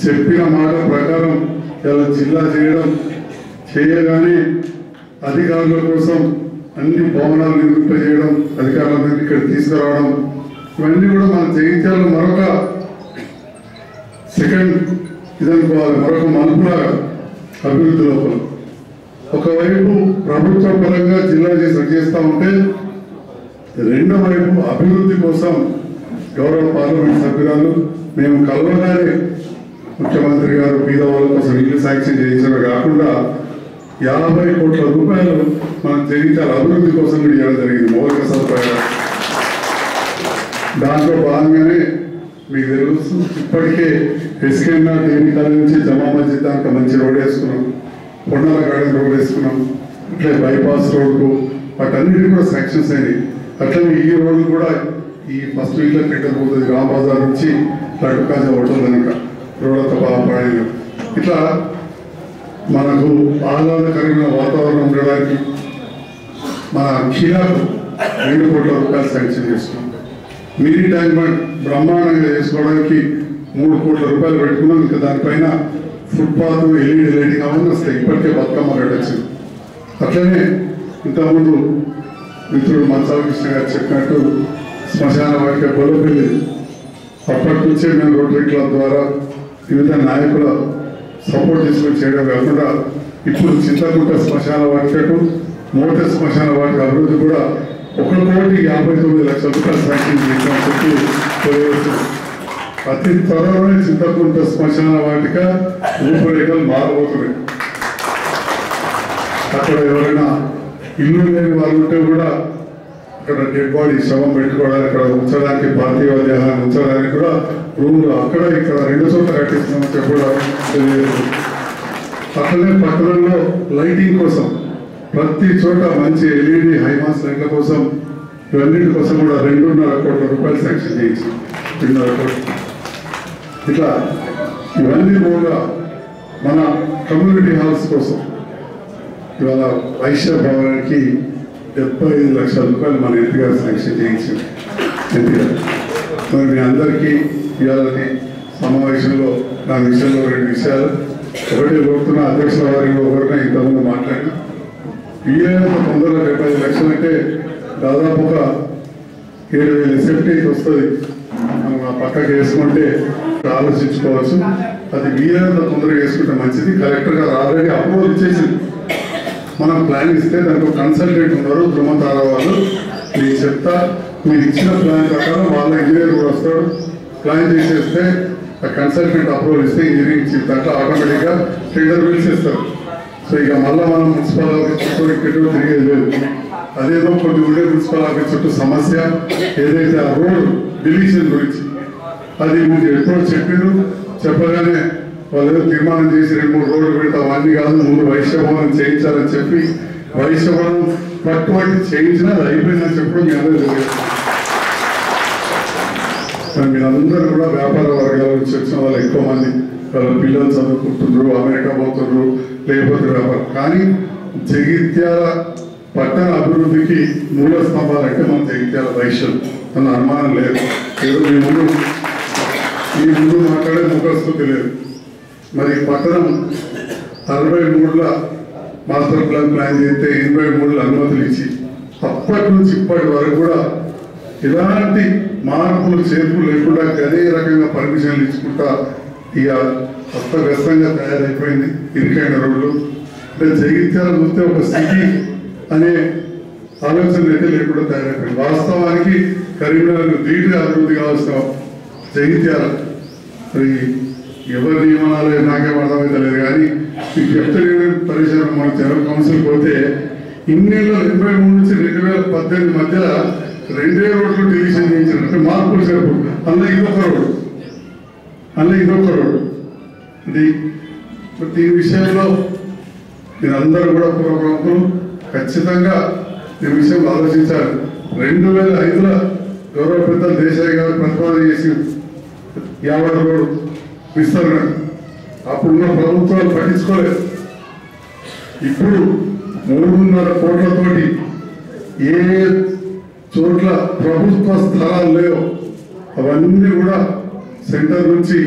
చెప్పిన మాట ప్రకారం ఇలా జిల్లా చేయగానే అధికారుల కోసం అన్ని భవనాలు నిర్మింపజేయడం, అధికారులందరినీ ఇక్కడ తీసుకురావడం, ఇవన్నీ కూడా మన జగిత్యాలలో మరొక సెకండ్ ఇదనుకోవాలి, మరొక మలుపులాగా అభివృద్ధి లోపల. ఒకవైపు ప్రభుత్వ పరంగా జిల్లా చేస్తూ ఉంటే, రెండో వైపు అభివృద్ధి కోసం గౌరవ పార్లమెంట్ సభ్యురాలు మేము కలవగానే ముఖ్యమంత్రి గారు పేద వాళ్ళ కోసం ఇల్లు శాంక్షన్ చేయించడమే కాకుండా 50 కోట్ల రూపాయలు మన జగిత్యాల అభివృద్ధి కోసం కూడా ఇవ్వడం జరిగింది, మౌలిక సదుపాయాలు. దాంట్లో భాగంగానే మీకు తెలుసు, ఇప్పటికే ఎస్కేనా డిగ్రీ కాలేజ్ నుంచి జమా మస్జిద్ దాకా మంచి రోడ్ వేసుకున్నాం, కొండల గార్డెన్ రోడ్ వేసుకున్నాం, అట్లే బైపాస్ రోడ్కు వాటన్నిటి కూడా శాంక్షన్స్ అయినాయి. అట్లనే ఈ రోడ్డు కూడా ఈ ఫస్ట్ వీక్లో పెట్టకపోతుంది, రాంబజార్ నుంచి లడ్డుకాజ హోటల్ కనుక రోడ్ అంతా బాగా పడింది. ఇట్లా మనకు ఆహ్లాదకరమైన వాతావరణం ఉండడానికి మన ఖీరాకు 2 కోట్ల రూపాయలు శాంక్షన్ చేస్తున్నాం. మినీ ట్యాంక్ బండ్ బ్రహ్మాండంగా చేసుకోవడానికి 3 కోట్ల రూపాయలు పెట్టుకున్నాం. ఇంకా దానిపైన ఫుట్పాత్, ఎల్ఈడి లైటింగ్ అవన్నీ వస్తాయి. ఇప్పటికే బతుకమ్మ కట్టొచ్చింది. అట్లనే ఇంతకుముందు మిత్రుడు మన్సాల కృష్ణ గారు చెప్పినట్టు శ్మశాన వాటిక గొల్లపల్లి అప్పటి నుంచే మేము రోటరీ క్లబ్ ద్వారా వివిధ నాయకుల సపోర్ట్ తీసుకొని చేయడం కాకుండా ఇప్పుడు చింతకుంట శ్మశాన వాటికకు, మోటార్ శ్మశాన వాటిక అభివృద్ధి కూడా 1,59 లక్షల రూపాయలు శాంక్షన్ చేశామని చెప్పి తెలియజేస్తుంది. అతి త్వరలోనే చింతకుంట శ్మశాన వాటిక రూపురేఖలు మారబోతున్నాయి. అక్కడ ఎవరైనా ఇల్లు లేని వాళ్ళు ఉంటే కూడా అక్కడ డెడ్ బాడీ శవం పెట్టుకోవడానికి, అక్కడ ఉంచడానికి, పార్థివ దేహాన్ని ఉంచడానికి కూడా రూమ్లు అక్కడ ఇక్కడ 2 చోట్ల కట్టిస్తున్నామని చెప్పి కూడా తెలియజేస్తుంది. అట్లనే పట్టణంలో లైటింగ్ కోసం ప్రతి చోట మంచి ఎల్ఈడి హైమాస్ లైట్ల కోసం, ఇవన్నిటి కోసం కూడా 2.5 కోట్ల రూపాయలు శాంక్షన్ చేయించాం. 2.5 కోట్లు. ఇట్లా ఇవన్నీ కూడా మన కమ్యూనిటీ హాల్స్ కోసం ఇవాళ వైశ్య భవనానికి 75 లక్షల రూపాయలు మన ఎంపీ గారు శాంక్షన్ చేయించారు. ఎంపీ గారు మరి మీ అందరికీ ఇవాళ సమావేశంలో నా విషయంలో 2 విషయాలు. ఒకటి కోరుతున్న అధ్యక్షుల వారిలో ఒకరిని ఇంతకుముందు మాట్లాడినా వీలైనంత తొందరగా 75 లక్షలు అంటే దాదాపు ఒక 7,000 ఎస్ఎఫ్టీకి వస్తుంది. మనం ఆ పక్కకి వేసుకుంటే ఆలోచించుకోవచ్చు. అది వీలైనంత తొందరగా వేసుకుంటే మంచిది. కలెక్టర్ గారు ఆల్రెడీ అప్రూవల్ ఇచ్చేసింది. మనం ప్లాన్ ఇస్తే దానికి ఒక కన్సల్టెంట్ ఉన్నారు ధృమతార వాళ్ళు. మీకు చెప్తా, మీరు ఇచ్చిన ప్లాన్ ప్రకారం వాళ్ళ ఇంజనీర్ కూడా వస్తాడు. ప్లాన్ చేసేస్తే ఆ కన్సల్టెంట్ అప్రూవల్ ఇస్తే ఇంజనీరింగ్ చీఫ్ దాంట్లో ఆటోమేటిక్గా టెండర్ బిల్స్ ఇస్తారు. సో ఇక మళ్ళీ మనం మున్సిపల్ ఆఫీస్ చుట్టూ ఇక్కడ తిరిగేది లేదు. అదేదో కొన్ని ఉండే మున్సిపల్ ఆఫీస్ చుట్టూ సమస్య ఏదైతే ఆ రోడ్ డిలీషన్ గురించి అది మీరు ఎప్పుడో చెప్పారు. చెప్పగానే వాళ్ళు ఏదో తీర్మానం చేసి 2-3 రోడ్లు పెడతాం. అవన్నీ కాదు, ముందు వైశ్యభవనం చేయించాలని చెప్పి వైశ్యభవనం పట్టుబట్టి చేయించినా అది అయిపోయిందని చెప్పడం మీ అందరూ తెలియదు. మీరందరూ కూడా వ్యాపార వర్గాల నుంచి వచ్చిన వాళ్ళు ఎక్కువ మంది వాళ్ళ పిల్లలు చదువుకుంటున్నారు, అమెరికా పోతున్నారు, లేకపోతే వ్యాపారం. కానీ జగిత్యాల పట్టణ అభివృద్ధికి మూల స్తంభాలంటే మన జగిత్యాల వైశ్యం అన్న అనుమానం లేదు. ఏదో మీ ముందు మాట్లాడే ముఖస్థుతి లేదు. మరి పట్టణం 63లో మాస్టర్ ప్లాన్ చేస్తే 83లో అనుమతులు ఇచ్చి అప్పటి నుంచి ఇప్పటి వరకు కూడా ఎలాంటి మార్పులు చేర్పులు లేకుండా అదే రకంగా పర్మిషన్లు ఇచ్చుకుంటా ఇక అస్తవ్యస్తంగా తయారైపోయింది. ఇరుకైన రోడ్లు అంటే జగిత్యాల చూస్తే ఒక సిటీ అనే ఆలోచన అయితే లేకుండా తయారైపోయింది. వాస్తవానికి కరీంనగర్ ధీటుగా అభివృద్ధి కావాల్సిన జగిత్యాల మరి ఎవరి నియమనాలు నాకేం అర్థమైతలేదు. కానీ మీకు చెప్తే పరిశ్రమ మన జనరల్ కౌన్సిల్ పోతే ఇన్నేళ్ళ 83 నుంచి 2018 మధ్యలో 2 రోడ్లు డివిజన్ చేయించారు. అంటే మార్పులు చేర్పు అందులో ఇదొక రోడ్డు ఇది. ఈ విషయంలో మీరందరూ కూడా ప్రముఖులు ఖచ్చితంగా ఈ విషయం ఆలోచించాలి. 2005లో గౌరవ పెద్దలు దేశాయి గారు ప్రతిపాదన చేసి 50 రోడ్డు విస్తరణ అప్పుడున్న ప్రభుత్వాలు పట్టించుకోలేదు. ఇప్పుడు 3.5 కోట్లతోటి ఏ చోట్ల ప్రభుత్వ స్థలాలు లేవో అవన్నీ కూడా సెంటర్ నుంచి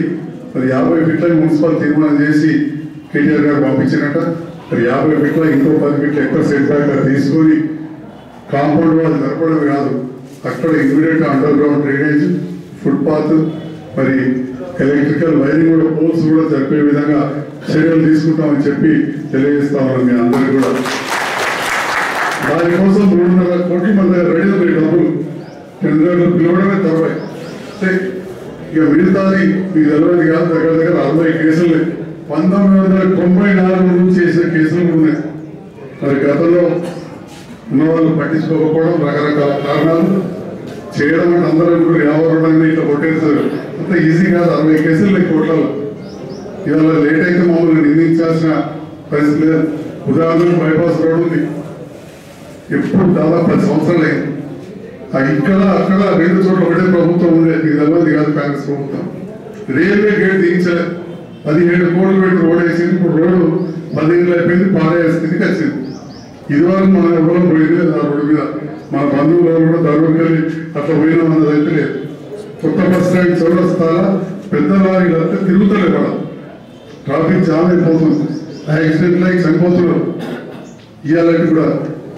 మరి 50 ఫీట్ల మున్సిపల్ తీర్మానం చేసి కేటీఆర్ గారు పంపించినట్ట. మరి 50 ఫీట్ల ఇంకో 10 ఫీట్ల ఎక్కువ సెట్ బ్యాక్ తీసుకొని కాంపౌండ్ వాళ్ళు జరపడం కాదు, అక్కడ ఇమీడియట్గా అండర్ గ్రౌండ్ డ్రైనేజ్, ఫుట్పాత్, మరి ఎలక్ట్రికల్ వైరింగ్ కూడా పోల్స్ కూడా జరిపే విధంగా చర్యలు తీసుకుంటామని చెప్పి తెలియజేస్తా ఉన్నాం మీ అందరికీ కూడా. దానికోసం 3.5 కోట్ల మన దగ్గర రెడీ ఉంది. డబ్బులు కేంద్రంలో పిలవడమే తరవాయి. ఇక మిగతాది మీకు తెలియదు కాదు. దగ్గర 60 కేసులు 1994 నుంచి చేసిన కేసులు ఉన్నాయి. మరి గతంలో ఉన్నవాళ్ళు పట్టించుకోకపోవడం రకరకాల కారణాలు చేయడం అంటే అందరూ ఇప్పుడు 50 ఇట్లా కొట్టేస్తారు. అంత ఈజీ కాదు. 60 కేసులు కోట్లలో ఇవాళ లేట్ అయితే మమ్మల్ని నిందించాల్సిన పరిస్థితి లేదు. ఉదాహరణకు బైపాస్ రోడ్ ఉంది. ఎప్పుడు దాదాపు 10 సంవత్సరాలు అయింది. ఇక్కడ అక్కడ 2 చోట్ల ఒకటే ప్రభుత్వం ఉండేది. మీకు తెలియదు కాదు కాంగ్రెస్ ప్రభుత్వం. Railway gate దించలేదు. 17 కోట్లు పెట్టి రోడ్ వేసింది. ఇప్పుడు రోడ్డు 10 ఏళ్ళు అయిపోయింది, పాడే స్థితికి వచ్చింది. ఇదివరకు మనం ఎవరో పోయింది లేదు ఆ రోడ్డు మీద. మా బంధువులు కూడా దరువుకెళ్ళి అట్లా పోయిన అన్నది అయితే లేదు. కొత్త బస్ స్టాండ్ చౌరస్తాల పెద్ద లారీలు అంతా తిరుగుతలే కూడా ట్రాఫిక్ జామ్ అయిపోతుంది. యాక్సిడెంట్లు అయి చనిపోతున్నారు. ఇవాళకి కూడా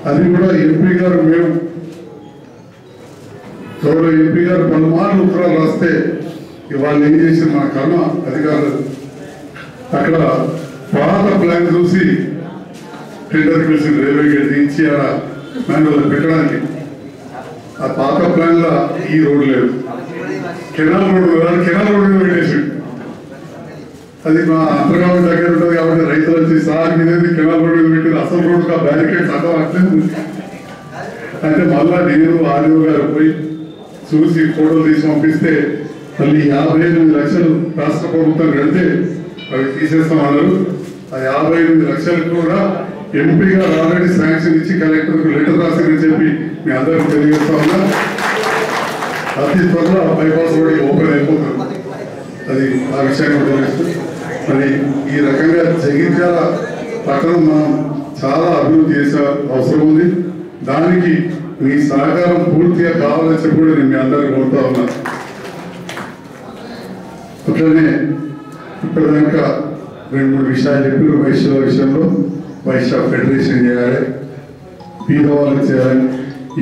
అది కూడా ఎంపీ గారు మేము గౌరవ ఎంపీ గారు పలుమార్లు ఉత్తరాలు రాస్తే వాళ్ళు ఏం చేసిన మా కర్మ అధికారులు అక్కడ పాత ప్లాన్ చూసి టెండర్ పిలిచిన రైల్వే గేట్ దించి ఆడ మాన్యువల్ పెట్టడానికి ఆ పాత ప్లాన్ లో ఈ రోడ్ లేదు. కెనాల్ రోడ్ మీద పెట్టేసి అది మా అంతర్గామ దగ్గర ఉంటుంది కాబట్టి రైతులు వచ్చి సార్ మీదేది కెనాల్ రోడ్ మీద పెట్టింది. అసలు రోడ్ బ్యారికేడ్స్ అట్లేదు. అంటే మళ్ళా నేను ఆర్యో గారు పోయి చూసి ఫోటోలు తీసి పంపిస్తే మళ్ళీ 58 లక్షలు రాష్ట్ర ప్రభుత్వం కడితే అవి తీసేస్తామన్నారు. ఆ 58 లక్షలకు కూడా ఎంపీ గారు ఆల్రెడీ శాంక్షన్ ఇచ్చి కలెక్టర్కు లెటర్ రాశారని చెప్పి మీ అందరికీ తెలియజేస్తా ఉన్నా. అతి త్వరలో బైపాస్ రోడ్ ఓపెన్ అయిపోతుంది. అది ఆ విషయాన్ని గమనిస్తూ మరి ఈ రకంగా జగిత్యాల పట్టణం మనం చాలా అభివృద్ధి చేసే అవసరం ఉంది. దానికి మీ సహకారం పూర్తిగా కావాలని చెప్పి కూడా నేను మీ అందరికీ కోరుతా ఉన్నాను. అట్లనే ఇప్పటిదాకా 2-3 విషయాలు చెప్పారు. వైశ్యుల విషయంలో వైశ్య ఫెడరేషన్ చేయాలి, పేదవాళ్ళకి చేయాలి.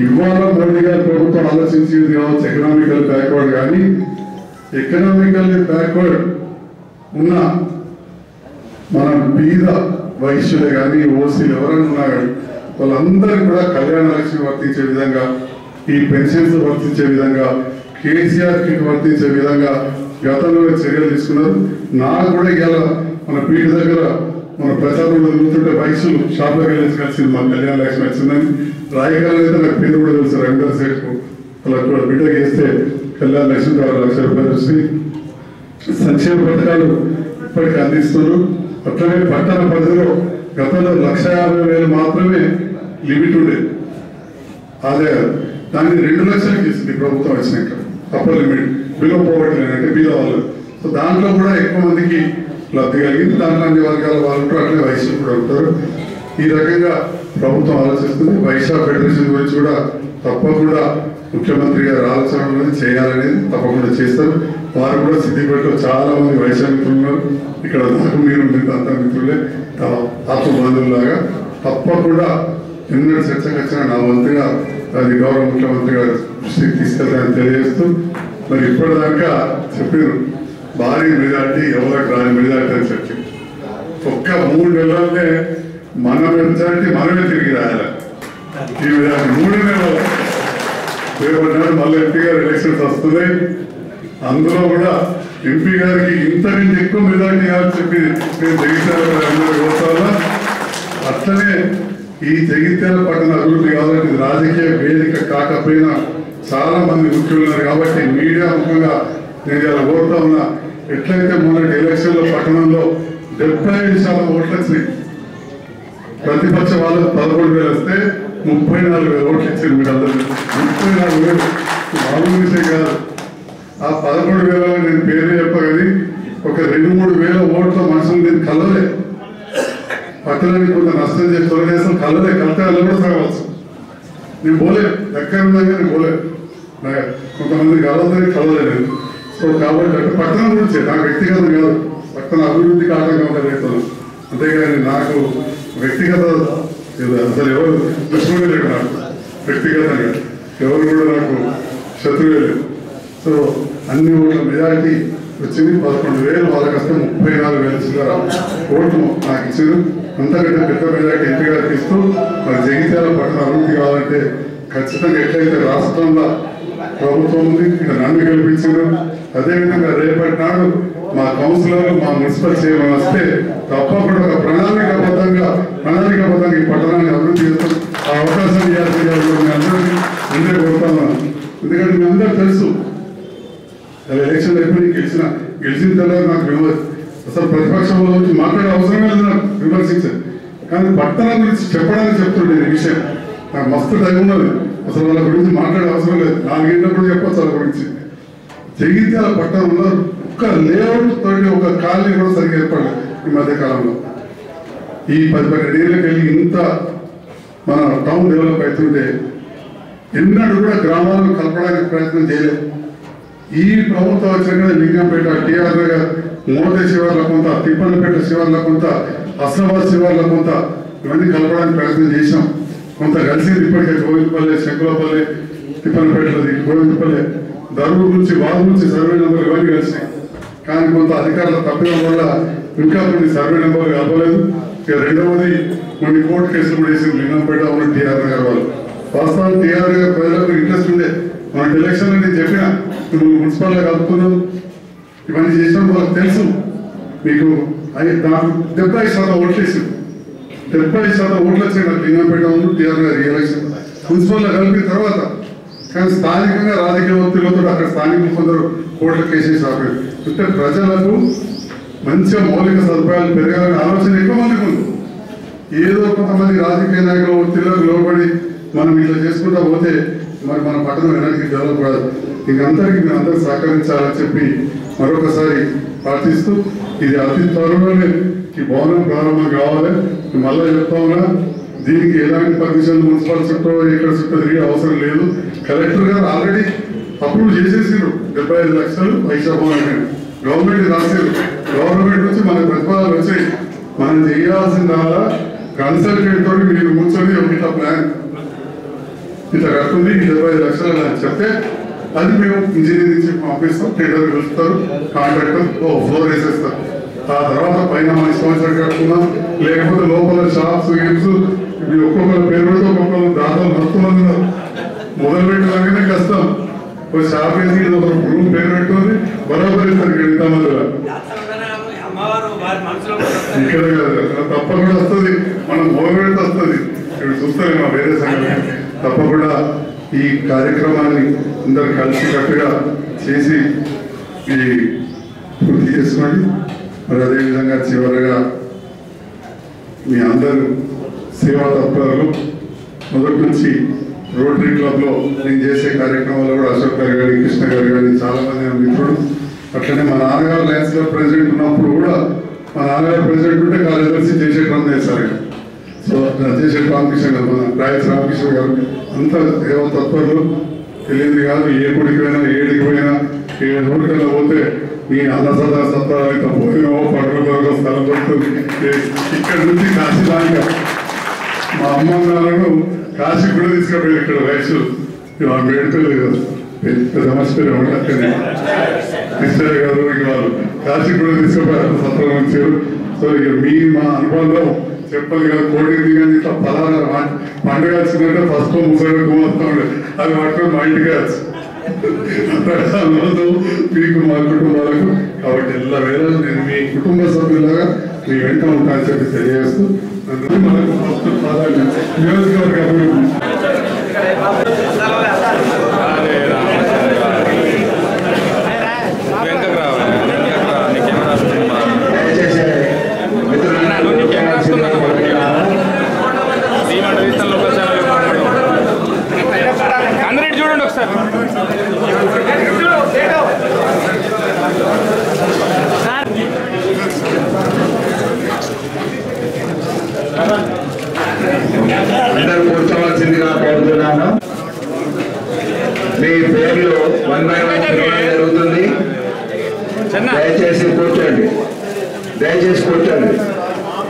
ఇవాళ మోడీ గారి ప్రభుత్వం ఆలోచించేది కావచ్చు ఎకనామికల్ బ్యాక్వర్డ్, కానీ ఎకనామికల్లీ బ్యాక్వర్డ్ ఉన్న మన బీద వైశ్యులే కానీ ఓసీలు ఎవరైనా ఉన్నా కానీ వాళ్ళందరికీ కూడా కళ్యాణ లక్ష్మి వర్తించే విధంగా, ఈ పెన్షన్స్ వర్తించే విధంగా, కేసీఆర్ కిట్ వర్తించే విధంగా గతంలో చర్యలు తీసుకున్నారు. నాకు కూడా ఇవాళ మన పీఠ దగ్గర మన ప్రచారంలో జరుగుతుంటే వైశ్యులు షాప్లోకి వెళ్ళేసి కలిసింది మా కళ్యాణ లక్ష్మి వచ్చిందని. రాయగల అయితే నాకు పేరు కూడా తెలుసు, రవీందర్ సేఠ్ అలా కూడా బిడ్డకి వేస్తే కళ్యాణ లక్ష్మి 6 లక్షల రూపాయలు వచ్చి సంక్షేమ పథకాలు ఇప్పటికీ అందిస్తున్నారు. అట్లనే పట్టణ పరిధిలో గతంలో 1,50,000 మాత్రమే లిమిట్ ఉండేది ఆదాయం, దాన్ని 2 లక్షలకి ఇస్తుంది ప్రభుత్వం వచ్చినాక. అప్పర్ లిమిట్ బిలో పోవర్టీ అంటే బీద వాళ్ళు. సో దాంట్లో కూడా ఎక్కువ మందికి లబ్ధి కలిగింది. దాంట్లో అన్ని వర్గాల వాళ్ళు ఉంటారు, అట్లే వైశ్యులు కూడా ఉంటారు. ఈ రకంగా ప్రభుత్వం ఆలోచిస్తుంది. వైశ్య ఫెడరేషన్ గురించి కూడా తప్పకుండా ముఖ్యమంత్రి గారు ఆలోచనలు చేయాలనేది తప్పకుండా చేస్తారు. వారు కూడా సిద్దిపేటలో చాలా మంది వైశ్య మిత్రులు ఉన్నారు. ఇక్కడ నాకు మీరు అంత మిత్రులే ఆత్మబంధువులాగా. తప్పకుండా ఎన్నడూ చర్చకు వచ్చినా నా వంతుగా అది గౌరవ ముఖ్యమంత్రి గారు దృష్టికి తీసుకెళ్తానని తెలియజేస్తూ, మరి ఇప్పటిదాకా చెప్పారు భారీ మెజార్టీ ఎవరికి రాని మెజార్టీ అని చెప్పి ఒక్క 3 నెలలనే మన మెజార్టీ మనమే తిరిగి రాయాలి. ఈ మెజార్టీ 3 నెలలు రేపటినాడు మళ్ళీ ఎంపీ గారు ఎలక్షన్స్ వస్తున్నాయి. అందులో కూడా ఎంపీ గారికి ఇంతకంటే ఎక్కువ మెజార్టీ కావాలని చెప్పి నేను జగిత్యాల కోరుతాను. అట్లనే ఈ జగిత్యాల పట్టణ అభివృద్ధి కావాలంటే రాజకీయ వేదిక కాకపోయినా చాలా మంది ముఖ్యులు ఉన్నారు కాబట్టి మీడియా ముఖ్యంగా నేను ఇలా కోరుతా ఉన్నా. ఎట్లయితే మొన్నటి ఎలక్షన్లో పట్టణంలో 75% ఓట్లు వచ్చినాయి, ప్రతిపక్ష వాళ్ళకు 11,000 వస్తే 34,000 ఓట్లు ఇచ్చారు. మీరు అందరూ 34,000 మామూలు విషయం కాదు. ఆ 11,000 నేను పేరు చెప్పగలి ఒక 2-3 వేల ఓట్ల మనుషులు నేను కలవలే. పట్టణానికి కొంత నష్టం చేసి తొలగేస్తాం, కలలే కలతాలు కూడా సాగవచ్చు. నేను పోలే, దగ్గర ఉన్నాగా నేను పోలే, కొంతమంది కలవదని కలవలేదు. సో కాబట్టి అంటే పట్టణం గురించి నాకు వ్యక్తిగతం కాదు, పట్టణ అభివృద్ధికి ఆటంకంగా రైతులు. అంతేగాని నాకు వ్యక్తిగత అసలు ఎవరు దుష్టుడే లేడు, నాకు వ్యక్తిగతంగా ఎవరు కూడా నాకు శత్రువే లేదు. సో అన్ని ఓట్ల మెజారిటీ వచ్చింది. 11,000 వాళ్ళకి వస్తే 34,000 ఓట్లు నాకు ఇచ్చారు. అంతకంటే పెద్ద మెజారిటీ ఎంపీ గారికి ఇస్తూ మరి జగిత్యాల పట్టణ అభివృద్ధి కావాలంటే ఖచ్చితంగా ఎట్లయితే రాష్ట్రంలో ప్రభుత్వం ఉంది, ఇక్కడ నన్ను గెలిపించారు. అదేవిధంగా రేపటి నాడు మా కౌన్సిలర్లు మా మున్సిపల్ చైర్మన్ వస్తే తప్పకుండా ఒక ప్రణాళికాబద్ధంగా ఈ పట్టణాన్ని అభివృద్ధి చేస్తాం. ఆ అవకాశం ఇవ్వాల్సిందిగా మీ అందరికీ ముందే కోరుతున్నాను. ఎందుకంటే మీ అందరూ తెలుసు ఎలక్షన్ అయిపోయి గెలిచిన తర్వాత నాకు అసలు ప్రతిపక్షంలో వచ్చి మాట్లాడే అవసరమే లేదు, నాకు విమర్శించారు. కానీ పట్టణం గురించి చెప్పడానికి చెప్తుండే ఈ విషయం నాకు మస్తు టైం ఉన్నది. అసలు వాళ్ళ గురించి మాట్లాడే అవసరం లేదు, 4 గంటలప్పుడు చెప్పచ్చు వాళ్ళ గురించి. జగిత్యాల పట్టణంలో ఒక్క లేఅవుట్ తోటి ఒక కాలనీ కూడా సరిగ్గా ఏర్పడలేదు ఈ మధ్యకాలంలో. ఈ 10-12 ఏళ్ళకి వెళ్ళి ఇంత మన టౌన్ డెవలప్ అవుతుంటే ఎన్నడూ కూడా గ్రామాలను కలపడానికి ప్రయత్నం చేయలేదు. ఈ ప్రభుత్వం వచ్చిన లింగంపేట, టీఆర్ నగర్, మోతే శివార్ల కొంత, తిప్పలపేట శివార్ల కొంత, అస్లాబాద్ శివార్ల కొంత, ఇవన్నీ కలపడానికి ప్రయత్నం చేశాం. కొంత కలిసింది ఇప్పటికే గోవిందపల్లె, శంకులపల్లె, తిప్పలపేటది గోవిందపల్లె, దరూరు నుంచి వాగు నుంచి సర్వే నెంబర్లు ఇవన్నీ కలిసినాయి. కానీ కొంత అధికారుల తప్పిదం వల్ల ఇంకా కొన్ని సర్వే నెంబర్లు కలపలేదు. ఇక రెండవది కొన్ని కోర్టు కేసులు కూడా వేసింది లింగంపేట ఉన్న టీఆర్ నగర్ వాళ్ళు. వాస్తవానికి టీఆర్ నగర్ ప్రజలకు ఇంట్రెస్ట్ ఉండే. మన ఎలక్షన్లో నేను చెప్పిన మిమ్మల్ని మున్సిపల్గా కలుపుతున్నాం, ఇవన్నీ చేసినాం, వాళ్ళకి తెలుసు. మీకు నాకు 70% ఓట్లు వేసింది, 70% ఓట్లు వచ్చాయి నాకు లింగంపేట ఉంది టీఆర్ నగర్ రీఎలక్షన్ మున్సిపల్లో కలిపిన తర్వాత. కానీ స్థానికంగా రాజకీయ ఒత్తిడితో అక్కడ స్థానికులు కొందరు కోట్ల కేసేసి ఆపారు. అంటే ప్రజలకు మంచిగా మౌలిక సదుపాయాలు పెరగాలని ఆలోచన ఎక్కువ మందికి ఉంది. ఏదో కొంతమంది రాజకీయ నాయకుల ఒత్తిడిలోకి లోబడి మనం ఇట్లా చేసుకుంటా పోతే మరి మన పట్టణం వెనక్కి డెవలప్ కాదు. ఇంకందరికీ మీరు అందరూ సహకరించాలని చెప్పి మరొకసారి ప్రార్థిస్తూ ఇది అతి త్వరలోనే ఈ భవనం ప్రారంభం కావాలి. మళ్ళీ చెప్తా ఉన్నా, దీనికి ఎలాంటి పర్మిషన్ మున్సిపల్ చుట్టూ ఎక్కడ చుట్టూ తిరిగే అవసరం లేదు. కలెక్టర్ గారు ఆల్రెడీ అప్రూవ్ చేసేసారు 75 లక్షలు వైశాఖ భవనం గవర్నమెంట్ రాశారు. గవర్నమెంట్ నుంచి మన ప్రతిపాదనలు వచ్చాయి. మనం చేయాల్సిందల్లా కన్సల్టెంట్ తోటి మీరు కూర్చొని ఒక ఇట్లా ప్లాన్ ఇట్లా కట్టుకుంది 75 లక్షలు అని చెప్తే అది మేము ఇంజనీర్ నుంచి పంపిస్తాం. టెండర్ పిలుస్తారు, కాంట్రాక్టర్ ఫ్లోర్ వేసేస్తారు. ఆ తర్వాత పైన మన ఇష్టం కట్టుకున్నాం. లేకపోతే లోపల షాప్స్ గేమ్స్ ఇవి ఒక్కొక్కరు పేరుతో ఒక్కొక్కరు దాదాపు మొత్తం మొదలు పెట్టడానికనే కష్టం. ఒక షాప్ వేసి ఒక రూమ్ పేరు పెట్టుకొని బరాబర్ ఇస్తారు. ఇక్కడ ఇంతమందిలో ఇక్కడ తప్పకుండా వస్తుంది, మనం మొదలు పెడితే వస్తుంది. ఇక్కడ చూస్తారేమో వేరే సంగతి. తప్పకుండా ఈ కార్యక్రమాన్ని అందరు కలిసి కట్టుగా చేసి ఈ పూర్తి చేసుకోండి. మరి అదేవిధంగా చివరగా మీ అందరూ సేవా తత్పరులు మొదటి నుంచి రోటరీ క్లబ్లో నేను చేసే కార్యక్రమాల్లో కూడా అశోక్ గారు కానీ కృష్ణ గారు కానీ చాలామంది మిత్రుడు. అట్లనే మా నాన్నగారు లయన్స్ క్లబ్ ప్రెసిడెంట్ ఉన్నప్పుడు కూడా మా నాన్నగారు ప్రెసిడెంట్ ఉంటే కార్యదర్శి చేసే క్రమం చేస్తారు. సో చేసే రామకృష్ణ గారు, మన రాయస్ రామకృష్ణ గారు అంతా సేవా తత్పరులు. తెలియదు కాదు, ఏ గుడికి పోయినా ఏడికి పోయినా ఏ ఊరికైనా పోతే మీ అన్నసదా సత్తాలైతే పోయినామో పడుకోవడం స్థలం దొరుకుతుంది. ఇక్కడ నుంచి కాశీ దాకా మా అమ్మ నాన్నను కాశీ కూడా తీసుకుపోయింది. ఇక్కడ వయసు వేడుకలేదు కదా, పెద్ద మర్చిపోయి ఉండక్కనే మిస్టర్ గారు వాళ్ళు కాశీ కూడా తీసుకుపోయారు, సత్రం వచ్చారు. సో ఇక మీ మా అనుభవంలో చెప్పదు కదా, కోడింది కానీ ఇట్లా పలానా పండుగ వచ్చిందంటే ఫస్ట్ ముసలి కుమార్తె ఉండే అది పట్టుకొని మా ఇంటికి వచ్చు మీకు మా కుటుంబాలకు. కాబట్టి എല്ലാ వేళ నేను మీ కుటుంబ సభ్యులాగా మీ వెంట ఉంటానని చెప్పి తెలియజేస్తూ మనకు ఫస్ట్ ప్రాధాన్యం నియోజకవర్గ అభివృద్ధి. అందరూ చూడండి ఒకసారి. అందరూ కూర్చోవలసిందిగా కోరుతున్నాను. మీ పేర్లు 1 by 1 జరుగుతుంది. దయచేసి కూర్చోండి, దయచేసి కూర్చోండి.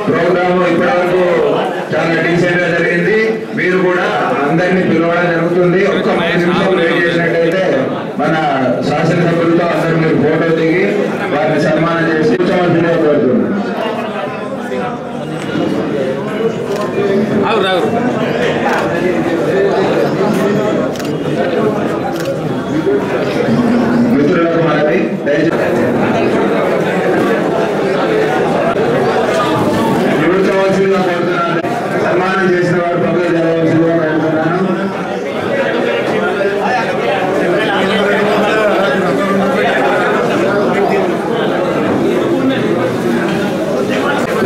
ప్రోగ్రామ్ ఇప్పటివరకు చాలా డీసెంట్ గా జరిగింది. మీరు కూడా అందరినీ పిలవడం జరుగుతుంది. ఒక్క 5 నిమిషాలు వెయిట్ చేసినట్టయితే మన శాసనసభ్యులతో అందరూ మీరు ఫోటో దిగి వారిని సన్మానం చేసి కూర్చోవలసిందిగా కోరుతున్నాను. మిత్రులకు మనవి కూర్చోవలసిందిగా కోరుతున్నాను. సన్మానం చేసిన వారు పక్కన జరగవలసిందిగా కోరుతున్నాను.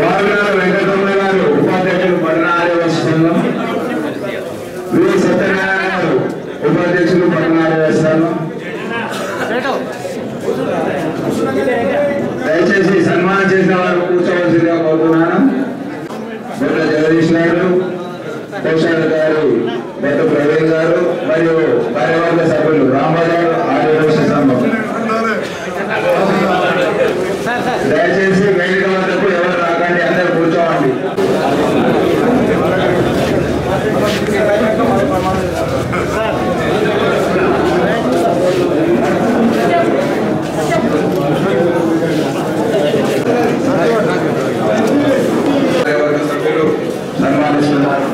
వారుగారు వెంకటరమణ గారు ఉపాధ్యక్షులు పట్టణ ఆర్యవేశ సంఘం, వి సత్యనారాయణ గారు ఉపాధ్యక్షులు పట్టణ ఆర్యవేశ సంఘం. దయచేసి సన్మానం చేసిన వారు కూర్చోవలసిందిగా కోరుతున్నాను. బొట్ల జగదీష్ గారు, కోశాల గారు, బొట్ట ప్రవీణ్ గారు మరియు కార్యవర్గ సభ్యులు రాంబజార్ ఆర్యవేశ సంఘం. దయచేసి వేదిక వద్దకు ఎవరు రాకండి, అందరూ కూర్చోవండి. కార్యవర్గ సభ్యులు సన్మానిస్తున్నారు.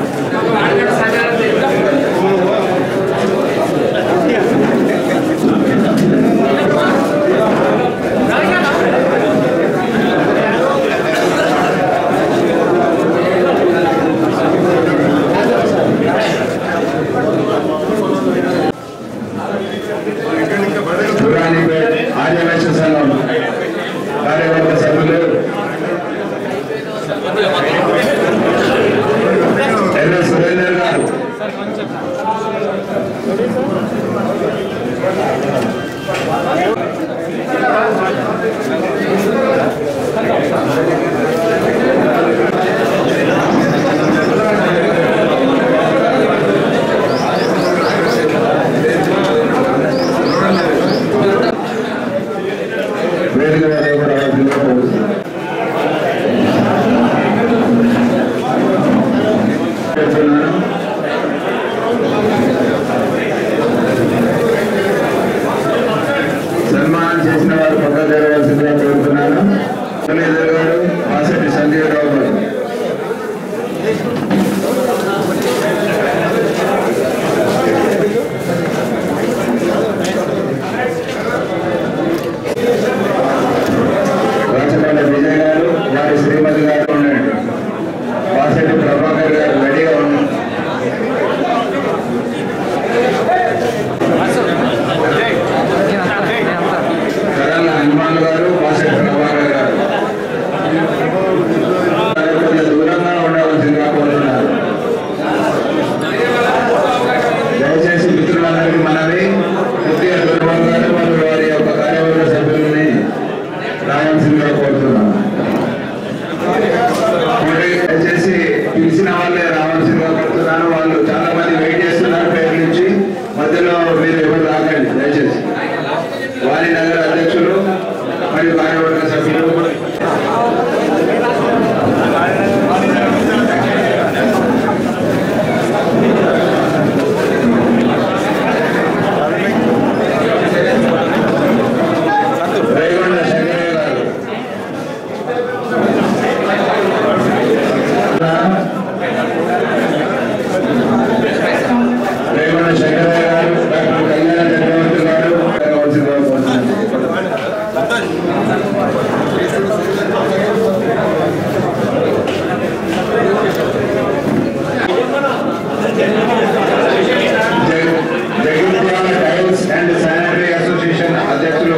Jagtial tiles and sanitary association అధ్యక్షులు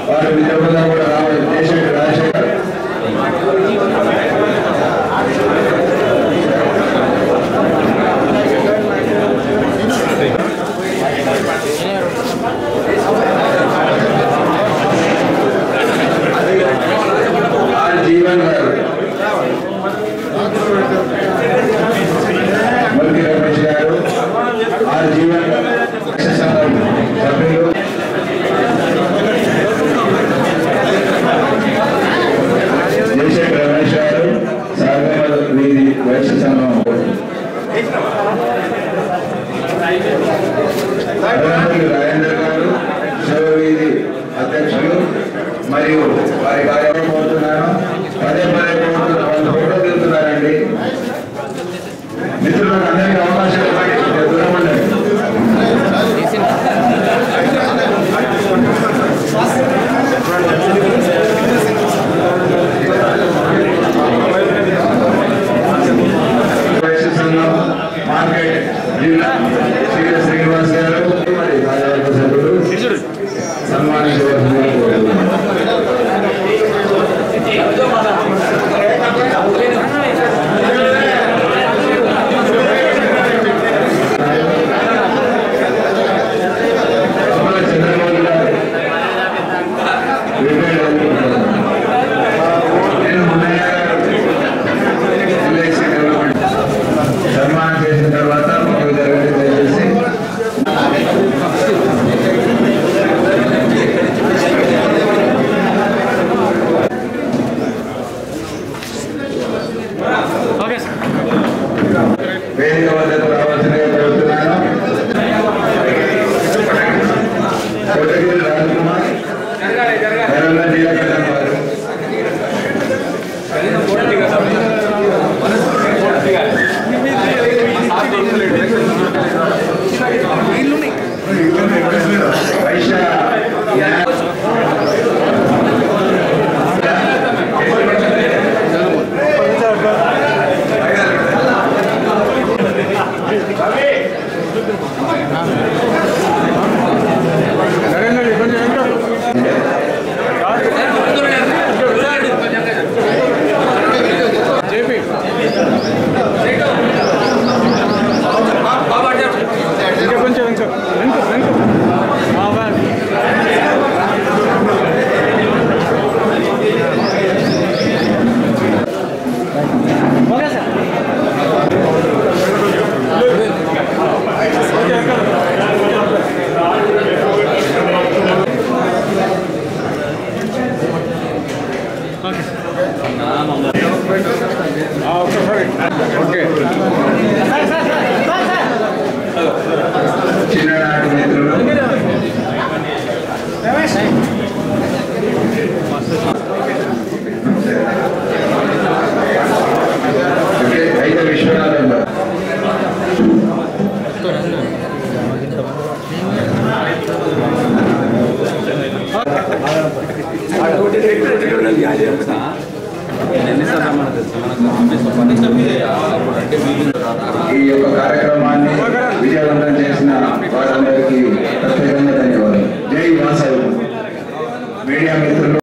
వారి విద్యార్థులు కూడా రావాలి. దేశంలో రాజశేఖర్ జీవన్ గారు, మల్లి రమేష్ గారు, ఆర్ జీవన్ సభ్యులు, జయశేఖర్ రమేష్ గారు, సాగర్ వీధి వైశ్య సంఘం, రాజేంద్ర గారు, శివ వీధి అధ్యక్షులు మరియు వారి కార్యక్రమం కోరుతున్నాను. పదే కోరుతున్నారు, వాళ్ళు ఫోటో దిగుతున్నారండి. మిత్రులకు అందరికీ అవకాశం ఇవ్వండి, దూరం ఉండండి. వైశ్య సంఘం మార్కెట్ జిల్లా శ్రీనివాస్ గారు మరి కార్యవర్గ సభ్యులు సన్మానించవలసిందిగా కోరుతున్నాను. చంద్రబాబు గారు నేను మున్నయ్య ఎల్ఐసి డెవలప్మెంట్ సన్మానం చేసిన తర్వాత మాకు జరగండి దయచేసి. వేదిక వద్దకు రావాల్సిందిగా కోరుతున్నాను. కోటగిరి రాజకుమార్ తెలంగాణ జిల్లా ప్రధాన వారు, వైశ్య చిన్ననాటి మిత్రులు అయితే విశ్వనాథం ఈ యొక్క కార్యక్రమం